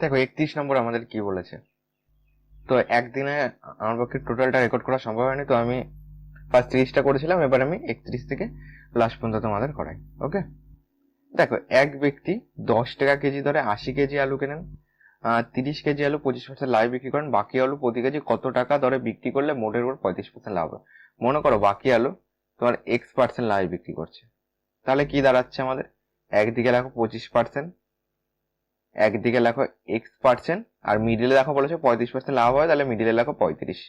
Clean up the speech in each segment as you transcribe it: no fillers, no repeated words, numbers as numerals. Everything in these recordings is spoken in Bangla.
দেখো 31 নম্বর আমাদের কি বলেছে। তো একদিনে আমার পক্ষে টোটালটা রেকর্ড করা সম্ভব হয়নি, তো আমি ফার্স্ট 30টা করেছিলাম, এবার আমি 31 থেকে লাস্ট পর্যন্ত তোমাদের করাই। ওকে, দেখো এক ব্যক্তি 10 টাকা কেজি দরে 80 কেজি আলু কেনেন, 30 কেজি আলু 25% লাভে বিক্রি করেন। বাকি আলু প্রতি কেজি কত টাকা দরে বিক্রি করলে মোটের উপর 35% লাভ হবে। মনে করো বাকি আলু তোমার X% লাভে বিক্রি করছে, তাহলে কি দাঁড়াচ্ছে আমাদের? একদিকে লেখো 25%, একদিকে লেখো X%, আর মিডিলে দেখো বলেছে 35% লাভ হয়, তাহলে মিডিলে লেখো 35।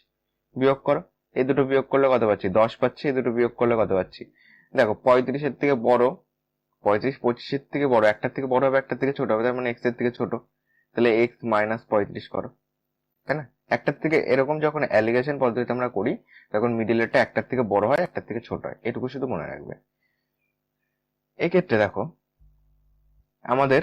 বিয়োগ করো, এই দুটো বিয়োগ করলে কত পাচ্ছি? 10 পাচ্ছি। এই দুটো বিয়োগ করলে কত পাচ্ছি? দেখো 35-এর থেকে বড় 35 25-এর থেকে বড়, একটার থেকে বড় হবে একটার থেকে ছোট হবে, তার মানে X এর থেকে ছোট, তাহলে X-35 করো, তাই না? একটার থেকে এরকম যখন অ্যালিগেশন পদ্ধতিতে আমরা করি তখন মিডিলেরটা একটার থেকে বড় হয় একটার থেকে ছোট হয়, এটুকু শুধু মনে রাখবে। এক্ষেত্রে দেখো আমাদের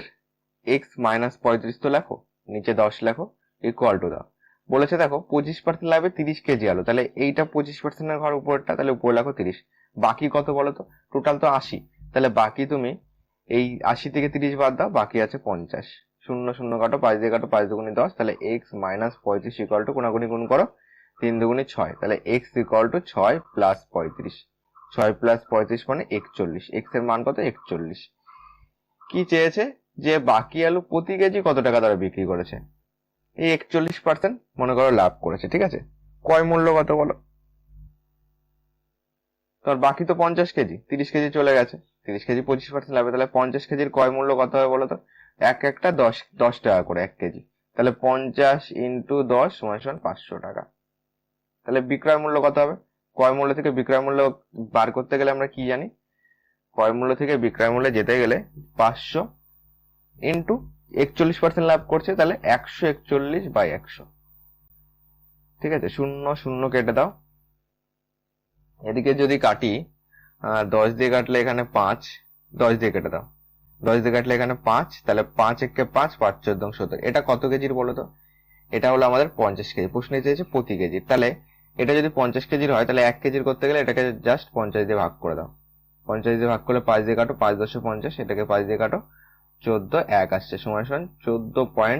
X-35 তো লেখো, নিচে 10 লেখো, ইকুয়াল টু দাও। বলেছে দেখো 25% লাভে 30 কেজি আলু, তাহলে এইটা 25% ঘর উপরটা, তাহলে উপরে লেখো 30। বাকি কত বলো তো? টোটাল তো 80, তাহলে বাকি তুমি এই 80 থেকে 30 বাদ দাও, বাকি আছে 50। শূন্য শূন্য কাটো, 5 দিয়ে কাটো, 5 দুগুণে 10, তাহলে X-35 ইকুয়াল টু কোনাগুনি গুণ করো, 3 দুগুণে 6, তাহলে X equal to 6 plus 35। 6 plus 35 মানে 41। X এর মান কত? 41। কি চেয়েছে? যে বাকি আলু প্রতি কেজি কত টাকা দরে বিক্রি করেছে। এই 41% মনে করো লাভ করেছে, ঠিক আছে? ক্রয় মূল্য কত বলো? তোর বাকি তো 50 কেজি, 30 কেজি চলে গেছে, 30 কেজি 25% লাভে, তাহলে 50 কেজির ক্রয় মূল্য কত হবে বলো তো? একটা 10 টাকা করে 1 কেজি, তাহলে 50 ইন্টু 10 সমান 500 টাকা। তাহলে বিক্রয় মূল্য কত হবে? ক্রয় মূল্য থেকে বিক্রয় মূল্য বার করতে গেলে আমরা কি জানি? ক্রয় মূল্য থেকে বিক্রয় মূল্যে যেতে গেলে 500 ইন্টু 41% লাভ করছে, তাহলে 141/100। ঠিক আছে, শূন্য শূন্য কেটে দাও। এদিকে যদি কাটি 10 দিয়ে কাটলে এখানে 5, 10 দিয়ে কেটে দাও, 10 দিয়ে কাটলে এখানে 5, তাহলে 5 একে 5, 5 14 70। এটা কত কেজির বলো তো? এটা হলো আমাদের 50 কেজি। প্রশ্নে চেয়েছে প্রতি কেজি, তাহলে এটা যদি 50 কেজির হয় তাহলে 1 কেজির করতে গেলে এটাকে জাস্ট 50 দিয়ে ভাগ করে দাও। 50 দিয়ে ভাগ করলে 5 দিয়ে কাটো, 5 10 50, এটাকে 5 দিয়ে কাটো, 14 আসছে, সমান 14.1।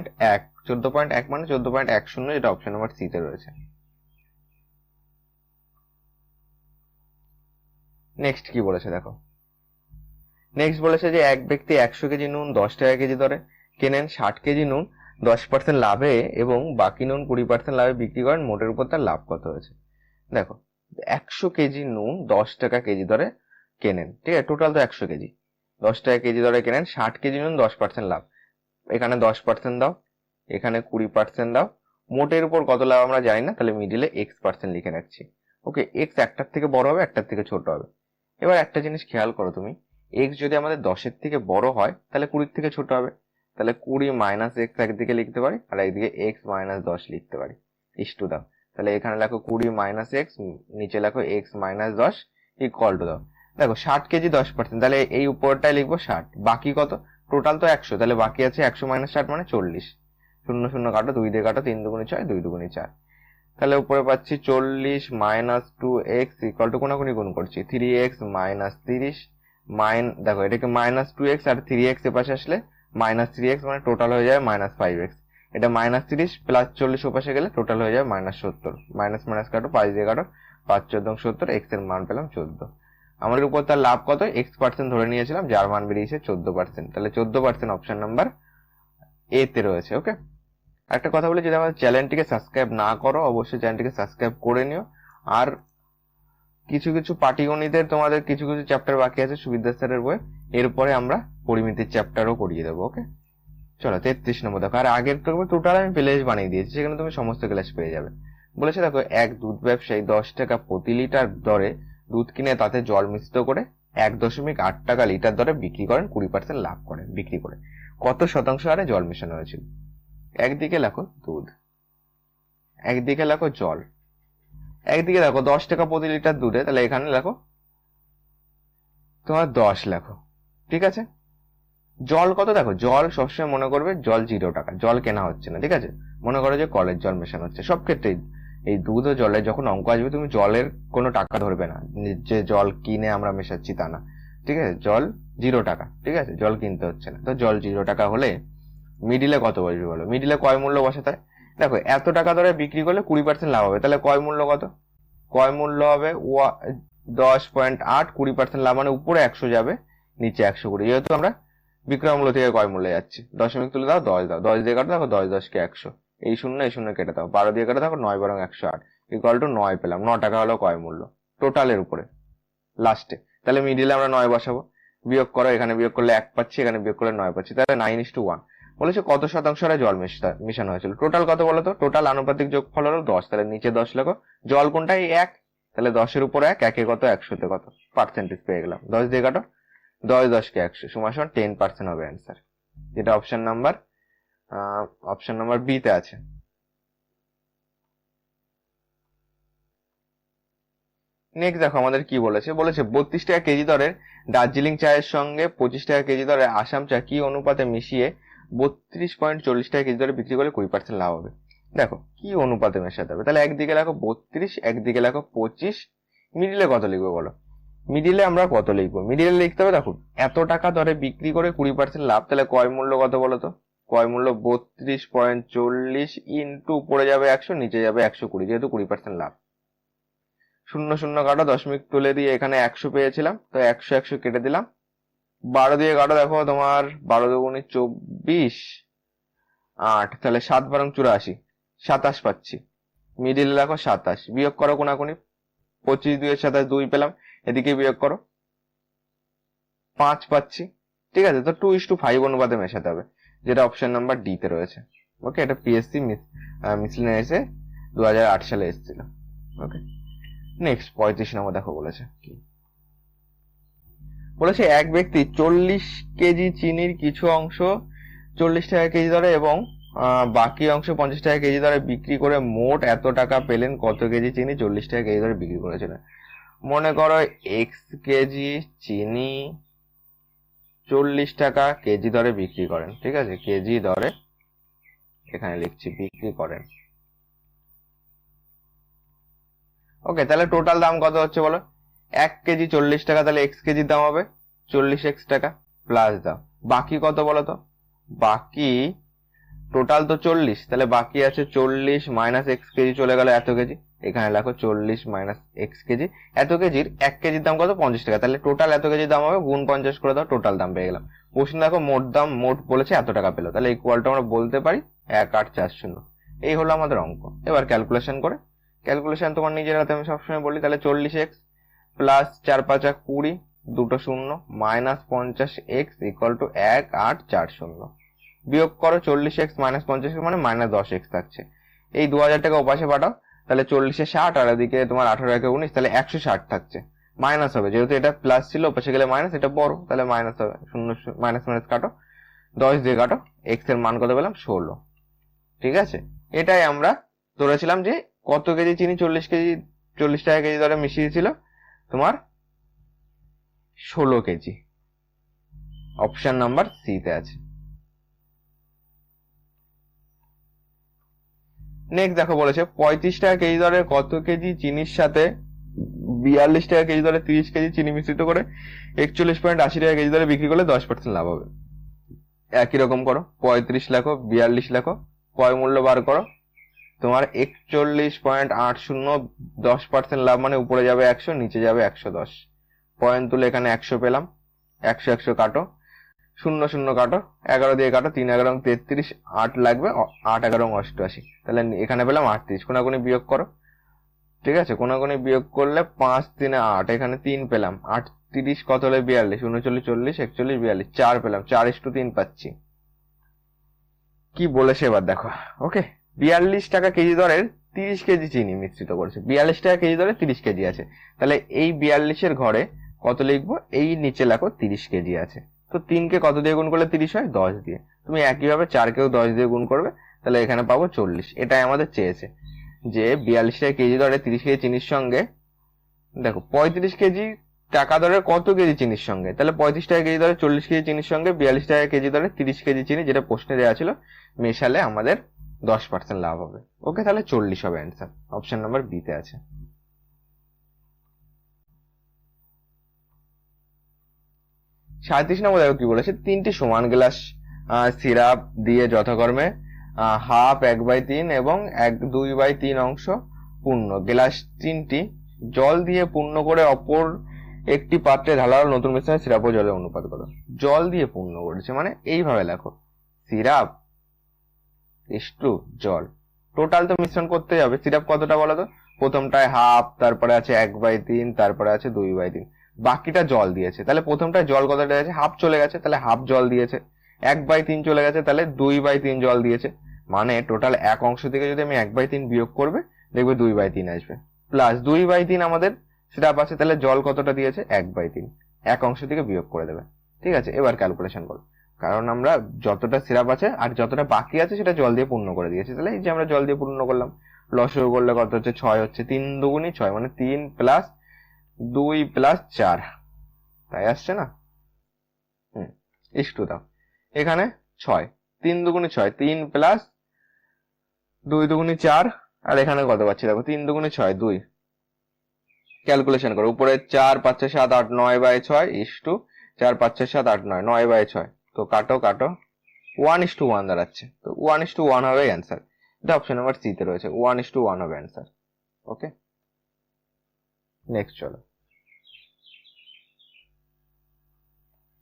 14.1 মানে 14.10, যেটা অপশন নাম্বার সি তে রয়েছে। নেক্সট কি বলেছে দেখো। নেক্সট বলেছে যে এক ব্যক্তি 100 কেজি নুন 10 টাকা কেজি দরে কেনেন, 60 কেজি নুন 10% লাভে এবং বাকি নুন 20% লাভে বিক্রি করেন, মোটের উপর তার লাভ কত হয়েছে। দেখো 100 কেজি নুন 10 টাকা কেজি দরে কেনেন, ঠিক আছে? টোটাল তো 100 কেজি, 10 টাকা কেজি দরে কেনেন, 60 কেজি নুন 10% লাভ, এখানে 10% দাও, এখানে 20% দাও, মোটের উপর কত লাভ আমরা জানি না, তাহলে মিডিলে X% লিখে রাখছি। ওকে, X একটার থেকে বড় হবে একটার থেকে ছোট হবে। এবার একটা জিনিস খেয়াল করো তুমি, X যদি আমাদের 10-এর থেকে বড় হয় তাহলে 20-এর থেকে ছোট হবে, তাহলে 20 মাইনাস X একদিকে লিখতে পারি আর একদিকে X মাইনাস 10 লিখতে পারি, ইস্টু দাও। তাহলে এখানে লেখো 20 মাইনাস X, নিচে লেখো X মাইনাস 10 ইকুয়াল টু দাও। দেখো 60 কেজি 10%, তাহলে এই উপরটাই লিখবো 60, বাকি কত? টোটাল তো 100, তাহলে বাকি আছে 100 মাইনাস 60 মানে 40। শূন্য শূন্য কাটো, 2 দিয়ে কাটো, 3 দুগুণে 6, 2 দুগুণে 4, তাহলে উপরে পাচ্ছি 40 মাইনাস 2x ইকুয়াল টু কোনাকুনি গুণ করছি 3x মাইনাস 30 দেখো এটাকে মাইনাস 2x আর 3x এ পাশে আসলে মাইনাস 3x, মানে টোটাল হয়ে যাবে মাইনাস 5x। এটা মাইনাস 30 প্লাস 40 ও পাশে গেলে টোটাল হয়ে যাবে মাইনাস 70। মাইনাস মাইনাস কাটো, 5 দিয়ে কাটো, 5 14 70, x এর মান পেলাম 14। আমাদের উপর তার লাভ কত? X% ধরে নিয়েছিলাম, যার মান বেরিয়েছে 14%, তাহলে 14% অপশন নাম্বার এ তে রয়েছে। ওকে, একটা কথা বলি, যদি আমাদের চ্যানেলটিকে সাবস্ক্রাইব না করো অবশ্যই চ্যানেলটিকে সাবস্ক্রাইব করে নিও। আর কিছু কিছু পাটিগণিতের তোমাদের কিছু কিছু চ্যাপ্টার বাকি আছে সুবিদ্যা স্যারের বই, এরপরে আমরা পরিমিতির চ্যাপ্টারও করিয়ে দেবো। ওকে, চলো 33 নম্বর দেখো। আর আগের টোটাল আমি প্লে লিস্ট বানিয়ে দিয়েছি, সেখানে তুমি সমস্ত ক্লাস পেয়ে যাবে। বলেছে দেখো এক দুধ ব্যবসায়ী 10 টাকা প্রতি লিটার দরে দুধ কিনে তাতে জল মিশ্রিত করে 1.8 টাকা লিটার দরে বিক্রি করেন, 20% লাভ করেন বিক্রি করে। কত শতাংশ হারে জল মেশানো হয়েছিল? একদিকে লেখো দুধ, একদিকে লেখো জল, একদিকে দেখো 10 টাকা প্রতি লিটার দুধে, তাহলে এখানে লেখো তোমার 10 লেখো, ঠিক আছে? জল কত? দেখো জল সবসময় মনে করবে জল 0 টাকা, জল কেনা হচ্ছে না, ঠিক আছে? মনে করো যে কলের জল মেশানো হচ্ছে। সব ক্ষেত্রেই এই দুধ ও জলের যখন অঙ্ক আসবে তুমি জলের কোনো টাকা ধরবে না, যে জল কিনে আমরা মেশাচ্ছি তা না, ঠিক আছে? জল 0 টাকা, ঠিক আছে? জল কিনতে হচ্ছে না, তো জল 0 টাকা হলে মিডিলে কত বসবে বলো, মিডিলে কয় মূল্য বসে তাই? দেখো এত টাকা দরে বিক্রি করলে 20% লাভ হবে, তাহলে কয় মূল্য কত? কয় মূল্য হবে 10.8, 20% লাভ মানে উপরে 100 যাবে, নিচে 120। যেহেতু আমরা বিক্রয় মূল্য থেকে কয় মূল্যে যাচ্ছি, দশমিক তুলে দাও, 10 দাও, 10 দিয়ে কাটো, দেখো 10 10 কে 100, এই শূন্য কেটে দাও, 12 দিয়ে কাটো, দেখো 9 12 108 ইকুয়াল টু 9 পেলাম। 9 টাকা হলো কয় মূল্য টোটালের উপরে লাস্টে। তাহলে মিডিলে আমরা 9 বসাবো, বিয়োগ করো, এখানে বিয়োগ করলে 1 পাচ্ছি, এখানে বিয়োগ করলে 9 পাচ্ছি, তাহলে 9:1। বলেছে কত শতাংশ হারে জল মেশানো হয়েছিল, টোটাল কত বলো তো? টোটাল আনুপাতিক যোগফল হলো 10, তাহলে নিচে 10 লেখো, জল কোনটাই 1, তাহলে 10 এর উপর 1, 1 এ কত, 100 তে কত পার্সেন্টেজ পেয়ে গেলাম, 10 দিয়ে কাটো, 10 10 কে 100 সমান 10% হবে অ্যান্সার, যেটা অপশন নাম্বার বি তে আছে। নেক্সট দেখো আমাদের কি বলেছে, 32 টাকা কেজি দরের দার্জিলিং চায়ের সঙ্গে 25 টাকা কেজি দরের আসাম চা কি অনুপাতে মিশিয়ে 32.40 টাকা কেজি দরে বিক্রি করলে 20% লাভ হবে। দেখো কি অনুপাতে মেশাতে হবে, তাহলে একদিকে লেখো 32, একদিকে লেখো 25, মিডিলে কত লিখবো বলো? মিডিলে আমরা কত লিখবো? মিডিলে লিখতে হবে, দেখো এত টাকা দরে বিক্রি করে 20% লাভ, তাহলে কয় মূল্য কত বলো তো? কয় মূল্য 32.40 ইন্টু উপরে যাবে 100, নিচে যাবে 120, যেহেতু 20% লাভ। শূন্য শূন্য কাটো, দশমিক তুলে দিয়ে এখানে 100 পেয়েছিলাম, তো 100 100 কেটে দিলাম, 12 দিয়ে কাটো, দেখো তোমার 12 দুগুণে 24, 8, তাহলে 7 12 84, 27 পাচ্ছি। মিডিলে দেখো 27, বিয়োগ করো কোনাকুনি, 25 2 27 2 পেলাম, এদিকে বিয়োগ করো, 5 পাচ্ছি। ঠিক আছে, তো 2:5 অনুপাতে মেশাতে হবে, যেটা অপশন নাম্বার ডি তে রয়েছে। ওকে, এটা পিএসসি মিসলেনিয়াসে 2008 সালে এসেছিল। ওকে, নেক্সট 35 নম্বর দেখো বলেছে কি বলেছে, এক ব্যক্তি 40 কেজি চিনির কিছু অংশ 40 টাকা কেজি দরে এবং বাকি অংশ 50 টাকা কেজি দরে বিক্রি করে মোট এত টাকা পেলেন। কত কেজি চিনি 40 টাকা কেজি দরে বিক্রি করেছিলেন? মনে করো এক্স কেজি চিনি 40 টাকা কেজি দরে বিক্রি করেন, ঠিক আছে, কেজি দরে এখানে লিখছি বিক্রি করেন। ওকে, তাহলে টোটাল দাম কত হচ্ছে বলো? 1 কেজি 40 টাকা, তাহলে এক্স কেজির দাম হবে 40x টাকা, প্লাস দাও বাকি কত বলো তো? বাকি টোটাল তো 40, তাহলে বাকি আছে 40 মাইনাস এক্স কেজি, চলে গেল এত কেজি, এখানে লেখো 40 মাইনাস এক্স কেজি। এত কেজির 1 কেজির দাম কত? 50 টাকা, তাহলে টোটাল এত কেজির দাম হবে, গুণ 50 করে দাও, টোটাল দাম পেয়ে গেলাম। প্রশ্ন দেখো মোট বলেছে এত টাকা পেলো, তাহলে ইকুয়ালটা আমরা বলতে পারি 1840। এই হলো আমাদের অঙ্ক। এবার ক্যালকুলেশন করে, ক্যালকুলেশন তোমার নিজের হাতে আমি সবসময় বলি, তাহলে 40x প্লাস 4 5 20, দুটো শূন্য, মাইনাস 50x ইকুয়াল টু 1840। বিয়োগ করো 40x মাইনাস 50x মানে মাইনাস 10x থাকছে। এই 2000 টাকা ওপাশে পাঠাও, তাহলে 40-এ 60 আর এদিকে তোমার 18 একে 19, তাহলে 160 থাকছে। মাইনাস হবে, যেহেতু এটা প্লাস ছিল ওপাশে গেলে মাইনাস, এটা বড়, তাহলে মাইনাস হবে। শূন্য মাইনাস মাইনাস কাটো, 10 দিয়ে কাটো, x এর মান কত পেলাম? 16। ঠিক আছে, এটাই আমরা ধরেছিলাম যে কত কেজি চিনি 40 টাকা কেজি দরে মিশিয়েছিল, তোমার 16 কেজি। অপশন নাম্বার সি তে আছে। নেক্সট দেখো বলেছে, 35 টাকা কেজি দরে কত কেজি চিনির সাথে 42 টাকা কেজি দরে 30 কেজি চিনি মিশ্রিত করে 41.80 টাকা কেজি দরে বিক্রি করলে 10% লাভ হবে। একই রকম করো, 35 লেখো, 42 লেখো, কয় মূল্য বার করো, তোমার 41.80, 10% লাভ মানে উপরে যাবে 100, নিচে যাবে 110, পয়েন্ট তুলে এখানে 100 পেলাম, 100 100 কাটো, শূন্য শূন্য কাটো, 11 দিয়ে কাটো, 3 11 33, 8 লাগবে, 8 11 88, তাহলে এখানে পেলাম 38। কোনাকুনি বিয়োগ করো, ঠিক আছে, কোনাকুনি বিয়োগ করলে 5 3 8, এখানে 3 পেলাম, 38 কত হলে 42, 39 40 41 42, 4 পেলাম, 4:3 পাচ্ছি। কি বলেছে এবার দেখো। ওকে, 42 টাকা কেজি দরের 30 কেজি চিনি মিশ্রিত করেছে, 42 টাকা কেজি দরে 30 কেজি আছে, তাহলে এই 42-এর ঘরে কত লিখবো? এই নিচে লেখো 30 কেজি আছে, তো 3 কে কত দিয়ে গুণ করলে 30 হয়? 10 দিয়ে। তুমি একইভাবে 4 কেও 10 দিয়ে গুণ করবে, তাহলে এখানে পাবো 40। এটাই আমাদের চেয়েছে, যে 42 টাকা কেজি দরে 30 কেজি চিনির সঙ্গে, দেখো 35 কেজি টাকা দরে কত কেজি চিনির সঙ্গে, তাহলে 35 টাকা কেজি দরে 40 কেজি চিনির সঙ্গে 42 টাকা কেজি দরে 30 কেজি চিনি, যেটা প্রশ্নে দেওয়া ছিল, মেশালে আমাদের 10% লাভ হবে। ওকে, তাহলে 40 হবে অ্যান্সার, অপশন নাম্বার বি তে আছে। 37 নম্বর দেখো কি বলেছে, 3টি সমান গ্লাস সিরাপ দিয়ে যথাক্রমে 1/2, 1/3 এবং 2/3 অংশ পূর্ণ। গ্লাস 3টি জল দিয়ে পূর্ণ করে অপর একটি পাত্রে ঢালা হলো। নতুন মিশ্রণে সিরাপ ও জলের অনুপাত কত? জল দিয়ে পূর্ণ করেছে মানে এইভাবে লেখো, সিরাপ ইস্টু জল। টোটাল তো মিশ্রণ করতে হবে। সিরাপ কতটা বলো তো? প্রথমটায় 1/2, তারপরে আছে 1/3, তারপরে আছে 2/3, বাকিটা জল দিয়েছে। তাহলে প্রথমটায় জল কতটা আছে? 1/2 চলে গেছে, তাহলে 1/2 জল দিয়েছে। 1/3 চলে গেছে, তাহলে 2/3 জল দিয়েছে। মানে টোটাল এক অংশ থেকে যদি আমি 1/3 বিয়োগ করবে, দেখবে 2/3 আসবে। প্লাস 2/3 আমাদের সিরাপ আছে, তাহলে জল কতটা দিয়েছে? 1/3। এক অংশ থেকে বিয়োগ করে দেবে। ঠিক আছে, এবার ক্যালকুলেশন করো। কারণ আমরা যতটা সিরাপ আছে আর যতটা বাকি আছে সেটা জল দিয়ে পূর্ণ করে দিয়েছি, তাহলে এই যে আমরা জল দিয়ে পূর্ণ করলাম। লসগু করলে কত হচ্ছে? 6 হচ্ছে। 3 দুগুণী 6, মানে 3 প্লাস 2 প্লাস 4, তাই আসছে না? ইস্টু দাও এখানে 6, 3 দুগুণী 6, 3 প্লাস 2 দুগুণী 4, আর এখানে কত পাচ্ছি দেখো? 3 দুগুণী 6, 2। ক্যালকুলেশন করো। উপরে 4 5 7 8 9/6 ইস্টু 4 5 7 8 9, 9/6। তো কাটো কাটো, 1:1 দাঁড়াচ্ছে। তো 1:1 হবে অ্যান্সার। এটা অপশন নাম্বার সি তে রয়েছে, 1:1 হবে অ্যান্সার। ওকে, নেক্সট চলো।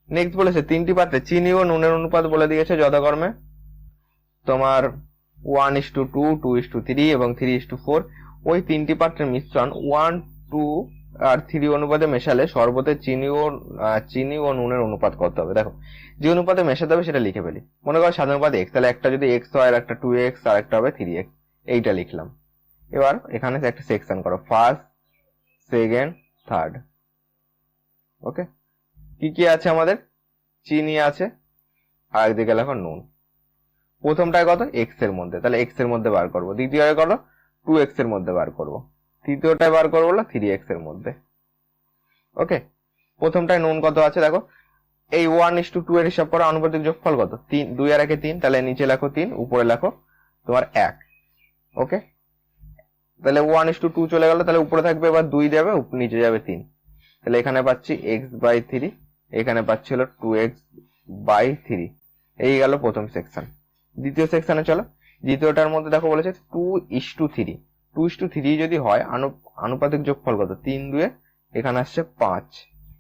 নেক্সট বলেছে 3টি পাত্রে চিনি ও নুনের অনুপাত বলে দিয়েছে যথাক্রমে তোমার 1:2, 2:3 এবং 3:4। ওই 3টি পাত্রের মিশ্রণ 1, 2 আর 3 অনুপাতে মেশালে শরবতে চিনি ও নুনের অনুপাত কত হবে? দেখো, যে অনুপাতে মেশাতে হবে সেটা লিখে ফেলি। মনে করো সাধারণ অনুপাত x, তাহলে একটা যদি x হয় আর একটা 2x আর একটা হবে 3x, এইটা লিখলাম। এবার এখানে একটা সেকশন করো, ফার্স্ট, সেকেন্ড, থার্ড। ওকে, কি কি আছে আমাদের? চিনি আছে, আর একদিকে লেখো নুন। প্রথমটায় কত? x এর মধ্যে, তাহলে x এর মধ্যে বার করবো। দ্বিতীয়টায় কত? 2x এর মধ্যে বার করবো। তৃতীয়টায় বার করবো না 3x এর মধ্যে। ওকে, প্রথমটায় নুন কত আছে দেখো, এই 1:2 এর হিসাব করো। আনুপাতিক যোগফল কত? 3, 2 আর 1 3, তাহলে নিচে লেখো 3, উপরে লেখো তোমার 1। ওকে, তাহলে 1:2 চলে গেল, তাহলে উপরে থাকবে এবার 2 যাবে, নিচে যাবে 3। তাহলে এখানে পাচ্ছি x/3, এখানে পাচ্ছি হলো 2x/3। এই গেল প্রথম সেকশন। দ্বিতীয় সেকশনে চলো। দ্বিতীয়টার মধ্যে দেখো বলেছে 2:3। 2:3 যদি হয় আনুপাতিক যোগফল কত? 3 2, এখানে আসছে 5।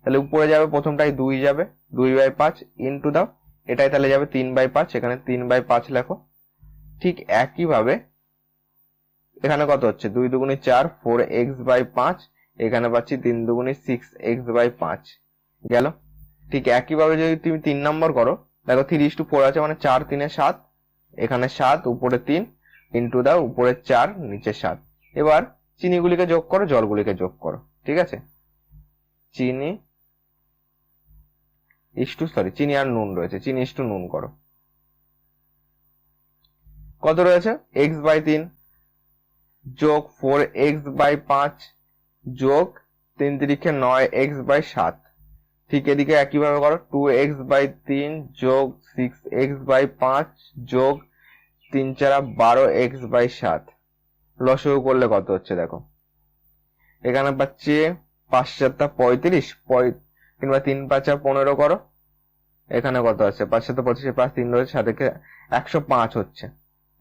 তাহলে উপরে যাবে প্রথমটাই 2 যাবে, 2/5 ইন্টু দাও, এটাই তাহলে যাবে 3/5, এখানে 3/5 লেখো। ঠিক একইভাবে এখানে কত হচ্ছে? 2 দুগুণী 4, 4x/5, এখানে পাচ্ছি 3 দুগুণী 6x/5 গেল। ঠিক একইভাবে যদি তুমি 3 নম্বর করো, দেখো 3:4 আছে, মানে 4 3 7, এখানে 7, উপরে 3 ইন্টু দাও, উপরে 4 নিচে 7। এবার চিনিগুলিকে যোগ করো, জলগুলিকে যোগ করো। ঠিক আছে, চিনি আর নুন রয়েছে, চিনি ইস্টু নুন করো। কত রয়েছে? x/3 যোগ 4x/5 যোগ 3 3 9x/7। ঠিক এদিকে একইভাবে করো, 2x/3 যোগ 6x/5 যোগ 3 4 12x/7। লসগু করলে কত হচ্ছে দেখো, এখানে পাচ্ছি 5 7 35, কিংবা 3 5 15 করো। এখানে কত আছে? 5 7 25, 5 3 রয়েছে, সাথে 105 হচ্ছে।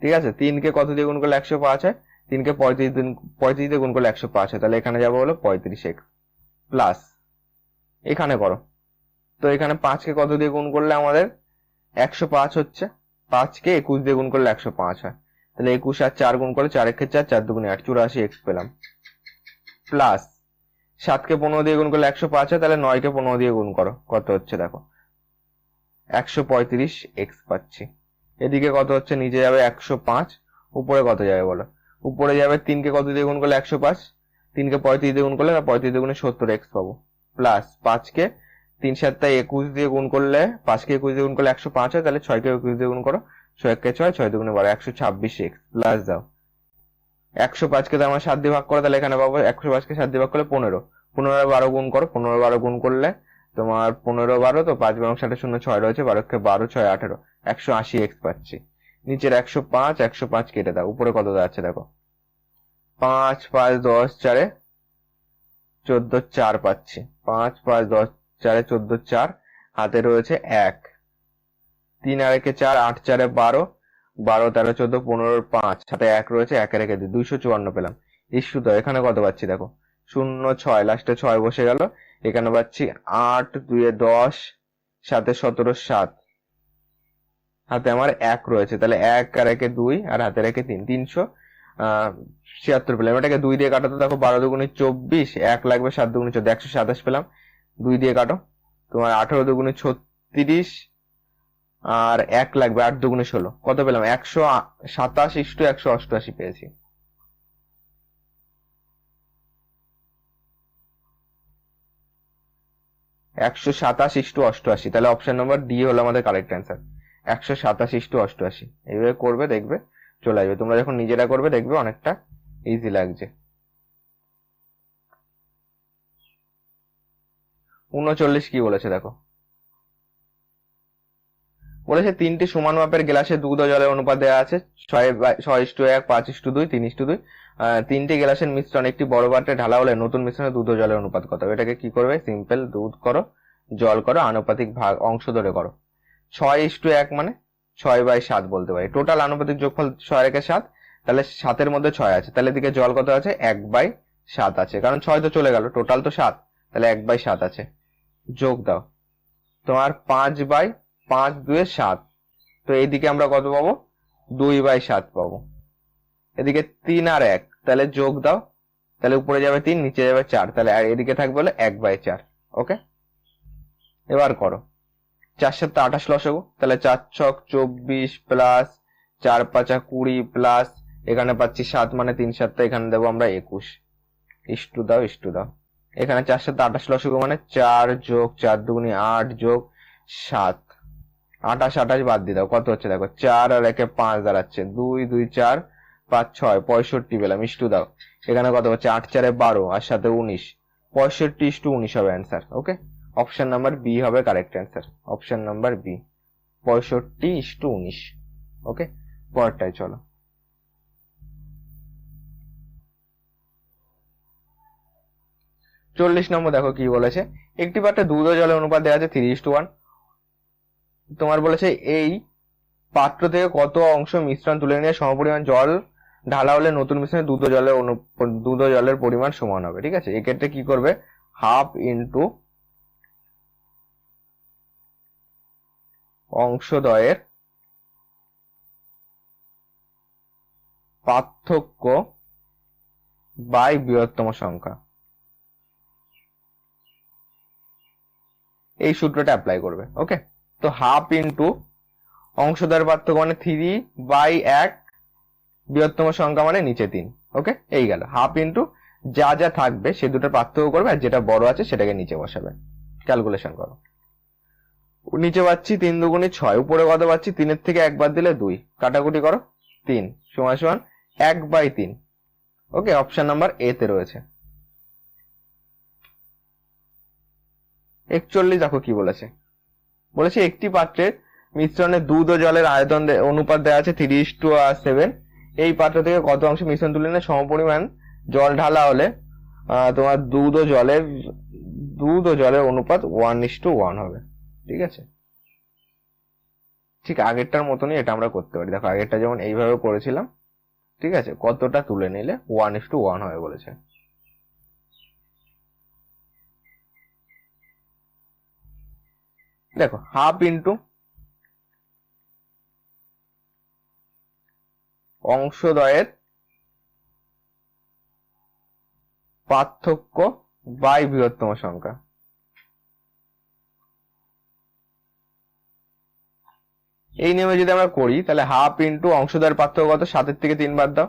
ঠিক আছে, 3 কে কত দিয়ে গুণ করলে 105 হয়? 3 কে 35 দিয়ে গুণ করলে 105 হয়, তাহলে এখানে যাবো হলো 35x। প্লাস এখানে করো, তো এখানে 5 কে কত দিয়ে গুণ করলে আমাদের 105 হচ্ছে। 5 কে 21 দিয়ে গুণ করলে 105 হয়, তাহলে 21 আর 4 গুণ করে 4 1 4, 4 2 8, 84x পেলাম। প্লাস 7 কে 15 দিয়ে গুণ করলে 105 হয়, তাহলে 9 কে 15 দিয়ে গুণ করো, কত হচ্ছে দেখো 135x পাচ্ছি। এদিকে কত হচ্ছে? নিচে যাবে 105, উপরে কত যাবে বলো? উপরে যাবে 3 কে কত দিয়ে গুণ করলে 105, 3 কে 35 দিয়ে গুণ করলে 35 দিয়ে গুণে 70x পাবো। প্লাস 5 কে 3 7 21 দিয়ে গুণ করলে, 5 কে 21 দিয়ে গুণ করলে 105 হয়, তাহলে 6 কে 21 দিয়ে গুণ করো, 6 1 6, 6 2 12, 126x। প্লাস দাও 105 কে তো আমার 7 দিয়ে ভাগ করো, তাহলে এখানে পাবো 105 কে 7 দিয়ে ভাগ করলে 15, 15 আর 12 গুণ করো, 15 আর 12 গুণ করলে তোমার 15 12, তো 5 এবং 7 0 6 রয়েছে, 12 কে 12, 6 18, 180x পাচ্ছি। নিচের 105 কেটে দাও, উপরে কত দাঁড়াচ্ছে দেখো, 5 5 10 4 14 4 পাচ্ছি। 5 5 10 4 14 4, হাতে রয়েছে 1, 3 আর 1 4, 8 4 12, 12 13 14 15 5, সাথে 1 রয়েছে, 1 এর 2 254 পেলাম। ইস্যু তো এখানে কত পাচ্ছি দেখো, 0 6, লাস্টে 6 বসে গেল। এখানে পাচ্ছি 8 2 10, 7 17 7, হাতে আমার 1 রয়েছে, তাহলে 1 আর 1 2 আর হাতে রেখে 3, 376 পেলাম। এটাকে 2 দিয়ে কাটো তো দেখো, 12 দুগুণে 24, 1 লাগবে, 7 দুগুণে 14, 127 পেলাম। 2 দিয়ে কাটো, তোমার 18 দুগুণে 36 আর 1 লাগবে, 8 দুগুণে 16, কত পেলাম? 127:188 পেয়েছি। একশো 27:88, তাহলে অপশন নম্বর ডি হলো আমাদের কারেক্ট অ্যান্সার। 127:88 এইভাবে করবে, দেখবে চলে আসবে। তোমরা যখন নিজেরা করবে দেখবে অনেকটা ইজি লাগছে। 39 কি বলেছে দেখো, বলেছে 3টি সমান মাপের গ্লাসে দুধ ও জলের অনুপাত দেওয়া আছে 6:1, 5:2, 3:2। 3টি গ্লাসের মিশ্রণ একটি বড় পাত্রে ঢালা হলে নতুন মিশ্রণে দুধ ও জলের অনুপাত কত? এটাকে কি করবে? সিম্পল, দুধ করো, জল করো, আনুপাতিক ভাগ অংশ ধরে করো। 6:1 মানে 6/7 বলতে পারি। টোটাল আনুপাতিক যোগফল 6 রেখে 7, তাহলে 7-এর মধ্যে 6 আছে, তাহলে এদিকে জল কত আছে? 1/7 আছে, কারণ 6 তো চলে গেল, টোটাল তো 7, তাহলে 1/7 আছে। যোগ দাও, তোমার 5/5 2 7, তো এইদিকে আমরা কত পাবো? 2/7 পাবো। এদিকে 3 আর 1, তাহলে যোগ দাও, তাহলে উপরে যাবে 3, নিচে যাবে 4, তাহলে এদিকে থাকবে হলো 1/4। ওকে, এবার করো 4 7 28 লসাগু, তাহলে 4 ছক 24 প্লাস 4 5 20 প্লাস এখানে পাচ্ছি 7, মানে 3 7, এখানে দেবো আমরা 21। ইস্টু দাও, ইস্টু দাও। এখানে 4 7 28 লসাগু মানে 4 যোগ 4 দুগুণে 8 যোগ 7, 28 28 বাদ দিয়ে দাও, কত হচ্ছে দেখো, 4 আর 1 5 দাঁড়াচ্ছে, 2 2 4 5 6 65 পেলাম। ইস্টু দাও, এখানে কত হচ্ছে? 8 4 12 আর সাথে 19, 65:19 হবে answer. Okay, option number B হবে correct answer. Option number B, 65:19। Okay, পরেরটাই চলো। চল্লিশ নম্বর দেখো কি বলেছে, একটি পাত্রে দুধ ও জলের অনুপাত দেওয়া আছে 3:1। তোমার বলেছে এই পাত্র থেকে কত অংশ মিশ্রণ তুলে নিয়ে সমপরিমাণ জল ঢালা হলে নতুন মিশ্রণে দুধ ও জলের পরিমাণ সমান হবে। ঠিক আছে, এক্ষেত্রে কি করবে? হাফ ইন্টু অংশদ্বয়ের পার্থক্য বাই বৃহত্তম সংখ্যা, এই সূত্রটা অ্যাপ্লাই করবে। ওকে, তো হাফ ইন্টু অংশদ্বয়ের পার্থক্য মানে 3/1, বৃহত্তম সংখ্যা মানে নিচে 3। ওকে, এই গেল। হাফ ইন্টু যা যা থাকবে সে দুটোর পার্থক্য করবে, আর যেটা বড় আছে সেটাকে নিচে বসাবে। ক্যালকুলেশন করো, নিচে পাচ্ছি 3 দুগুণে 6, উপরে কত পাচ্ছি? 3-এর থেকে 1 বাদ দিলে 2, কাটাকুটি করো, 3 সমান সমান 1/3। ওকে, অপশন নাম্বার এ তে রয়েছে। 41 দেখো কি বলেছে, বলেছে একটি পাত্রের মিশ্রণে দুধ ও জলের আয়তন অনুপাত দেওয়া আছে 3:7। এই পাত্র থেকে কত অংশ মিশ্রণ তুলে নিয়ে সমপরিমাণ জল ঢালা হলে তোমার দুধ ও জলের অনুপাত 1:1 হবে। ঠিক আছে, ঠিক আগেরটার মতনই এটা আমরা করতে পারি। দেখো আগেরটা যেমন এইভাবে করেছিলাম, ঠিক আছে, কতটা তুলে নিলে 1:1 হবে বলেছে। দেখো হাফ ইন্টু অংশদ্বয়ের পার্থক্য বাই বৃহত্তম সংখ্যা, এই নিয়মে যদি আমরা করি তাহলে হাফ ইন্টু অংশদ্বয়ের পার্থক্য কত? 7-এর থেকে 3 বাদ দাও,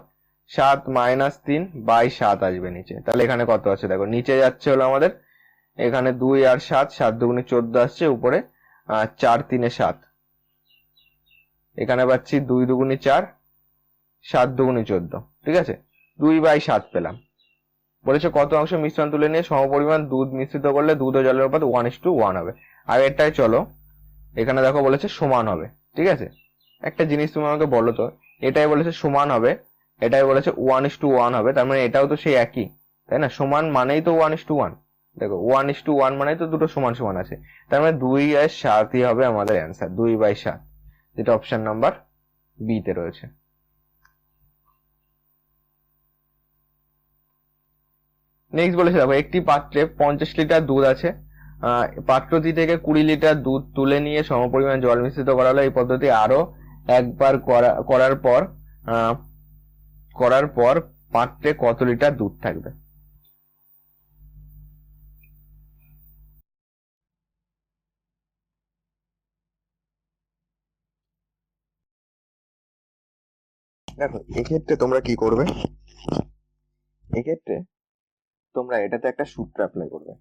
7 - 3/7 আসবে নিচে। তাহলে এখানে কত আছে দেখো, নিচে যাচ্ছে হলো আমাদের এখানে 2 আর 7, 7 দুগুণে 14 আসছে, উপরে 4 3 7, এখানে পাচ্ছি 2 দুগুণে 4, 7 দুগুণে 14। ঠিক আছে, 2/7 পেলাম। বলেছে কত অংশ মিশ্রণ তুলে নিয়ে সমপরিমাণ দুধ মিশ্রিত করলে দুধ ও জলের অনুপাত 1:1 হবে। আর এটাই চলো, এখানে দেখো বলেছে সমান হবে। ঠিক আছে, একটা জিনিস তুমি আমাকে বলো তো, এটাই বলেছে সমান হবে, এটাই বলেছে 1:1 হবে, তার মানে এটাও তো সেই একই, তাই না? সমান মানেই তো 1:1। দেখো 1:1 মানেই তো দুটো সমান সমান আছে, তার মানে 2/7 হবে আমাদের অ্যান্সার, 2/7। যেটা অপশন নাম্বার বি তে রয়েছে। নেক্সট বলেছে দেখো, একটি পাত্রে 50 লিটার দুধ আছে, পাত্রটি থেকে 20 লিটার দুধ তুলে নিয়ে সমপরিমাণ জল মিশ্রিত করা হলো। এই পদ্ধতি আরো একবার করার পর পাত্রে কত লিটার দুধ থাকবে? দেখো এক্ষেত্রে তোমরা কি করবে, এক্ষেত্রে তোমরা এটাতে একটা সূত্র অ্যাপ্লাই করবে।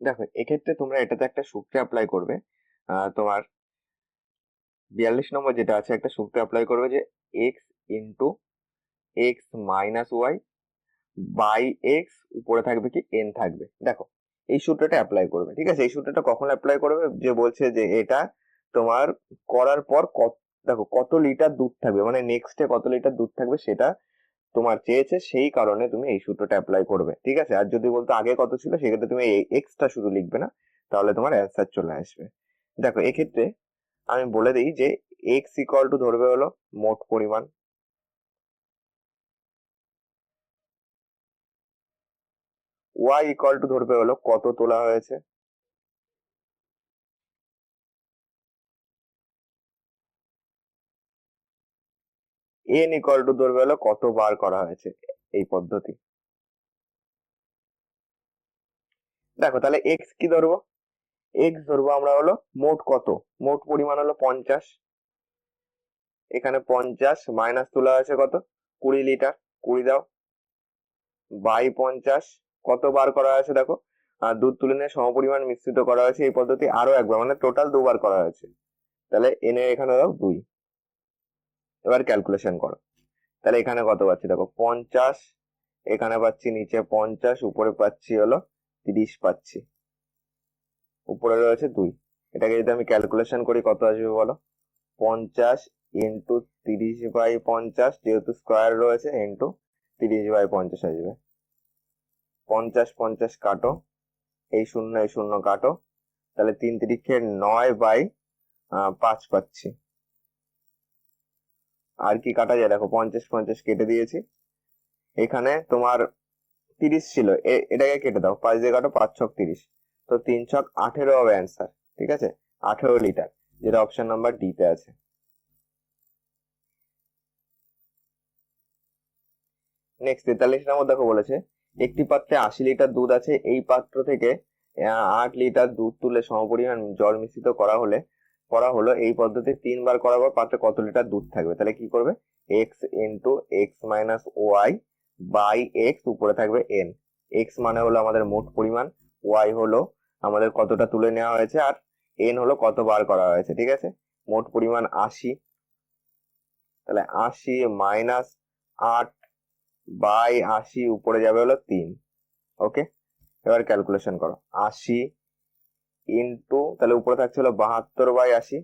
দেখো এক্ষেত্রে তোমরা এটাতে একটা সূত্র অ্যাপ্লাই করবে। তোমার 42 নম্বর যেটা আছে, একটা সূত্র অ্যাপ্লাই করবে যে x into x minus y by x, উপরে থাকবে কি এন থাকবে। দেখো এই সূত্রটা অ্যাপ্লাই করবে, ঠিক আছে। এই সূত্রটা কখন অ্যাপ্লাই করবে, যে বলছে যে এটা তোমার করার পর দেখো কত লিটার দুধ থাকবে, মানে নেক্সটে কত লিটার দুধ থাকবে সেটা তোমার চেয়েছে, সেই কারণে তুমি এই সূত্রটা অ্যাপ্লাই করবে, ঠিক আছে। আর যদি বলতো আগে কত ছিল, সেক্ষেত্রে তুমি এই এক্সটা শুধু লিখবে না, তাহলে তোমার অ্যান্সার চলে আসবে। দেখো এক্ষেত্রে আমি বলে দিই যে এক্স ইকুয়াল টু ধরবে হলো মোট পরিমাণ, ওয়াই ইকুয়াল টু ধরবে হলো কত তোলা হয়েছে, এন ইকুয়াল টু ধরবে হলো কত বার করা হয়েছে এই পদ্ধতি। দেখো তাহলে এক্স কি ধরবো, এক্স ধরবো আমরা হলো মোট কত, মোট পরিমাণ হলো 50, এখানে 50 মাইনাস তোলা হয়েছে কত 20 লিটার, 20 দাও বাই 50 কত বার করা হয়েছে দেখো, আর দুধ তুলে নিয়ে সমপরিমাণ মিশ্রিত করা হয়েছে এই পদ্ধতি আরো একবার, মানে টোটাল দুবার করা হয়েছে। তাহলে এনে এখানে দাও 2, এবার ক্যালকুলেশন করো। তাহলে এখানে কত পাচ্ছি দেখো 50, এখানে পাচ্ছি নিচে 50, উপরে পাচ্ছি হলো 30 পাচ্ছি, উপরে রয়েছে 2। এটাকে যদি আমি ক্যালকুলেশন করি কত আসবে বলো, 50 ইন্টু 30/50, যেহেতু স্কোয়ার রয়েছে, ইন্টু 30/50 আসবে। 50 50 কাটো, এই শূন্য কাটো, তাহলে 3 3 9/5 পাচ্ছি। আর কি কাটা যায় দেখো, 50 50 কেটে দিয়েছি, এখানে তোমার 30 ছিল, এটাকে কেটে দাও, 5 দিয়ে কাটো, 5 ছক 30, তো 3 ছক 18 হবে অ্যান্সার, ঠিক আছে, 18 লিটার, যেটা অপশন নাম্বার ডি তে আছে। নেক্সট 43 নম্বর দেখো বলেছে, একটি পাত্রে 80 লিটার দুধ আছে, এই পাত্র থেকে 8 লিটার দুধ তুলে সমপরিমাণ জল মিশ্রিত করা হলো। এই পদ্ধতি 3 বার করার পর পাত্রে কত লিটার দুধ থাকবে? তাহলে কি করবে, x into x minus y by x, উপরে থাকবে এন। এক্স মানে হলো আমাদের মোট পরিমাণ, ওয়াই হলো আমাদের কতটা তুলে নেওয়া হয়েছে, আর এন হলো কত বার করা হয়েছে, ঠিক আছে। মোট পরিমাণ 80, তাহলে 80 মাইনাস 8 বাই 80, উপরে যাবে হলো 3। ওকে, এবার ক্যালকুলেশন করো, 80 ইন্টু, তাহলে উপরে থাকছে হলো 72/80,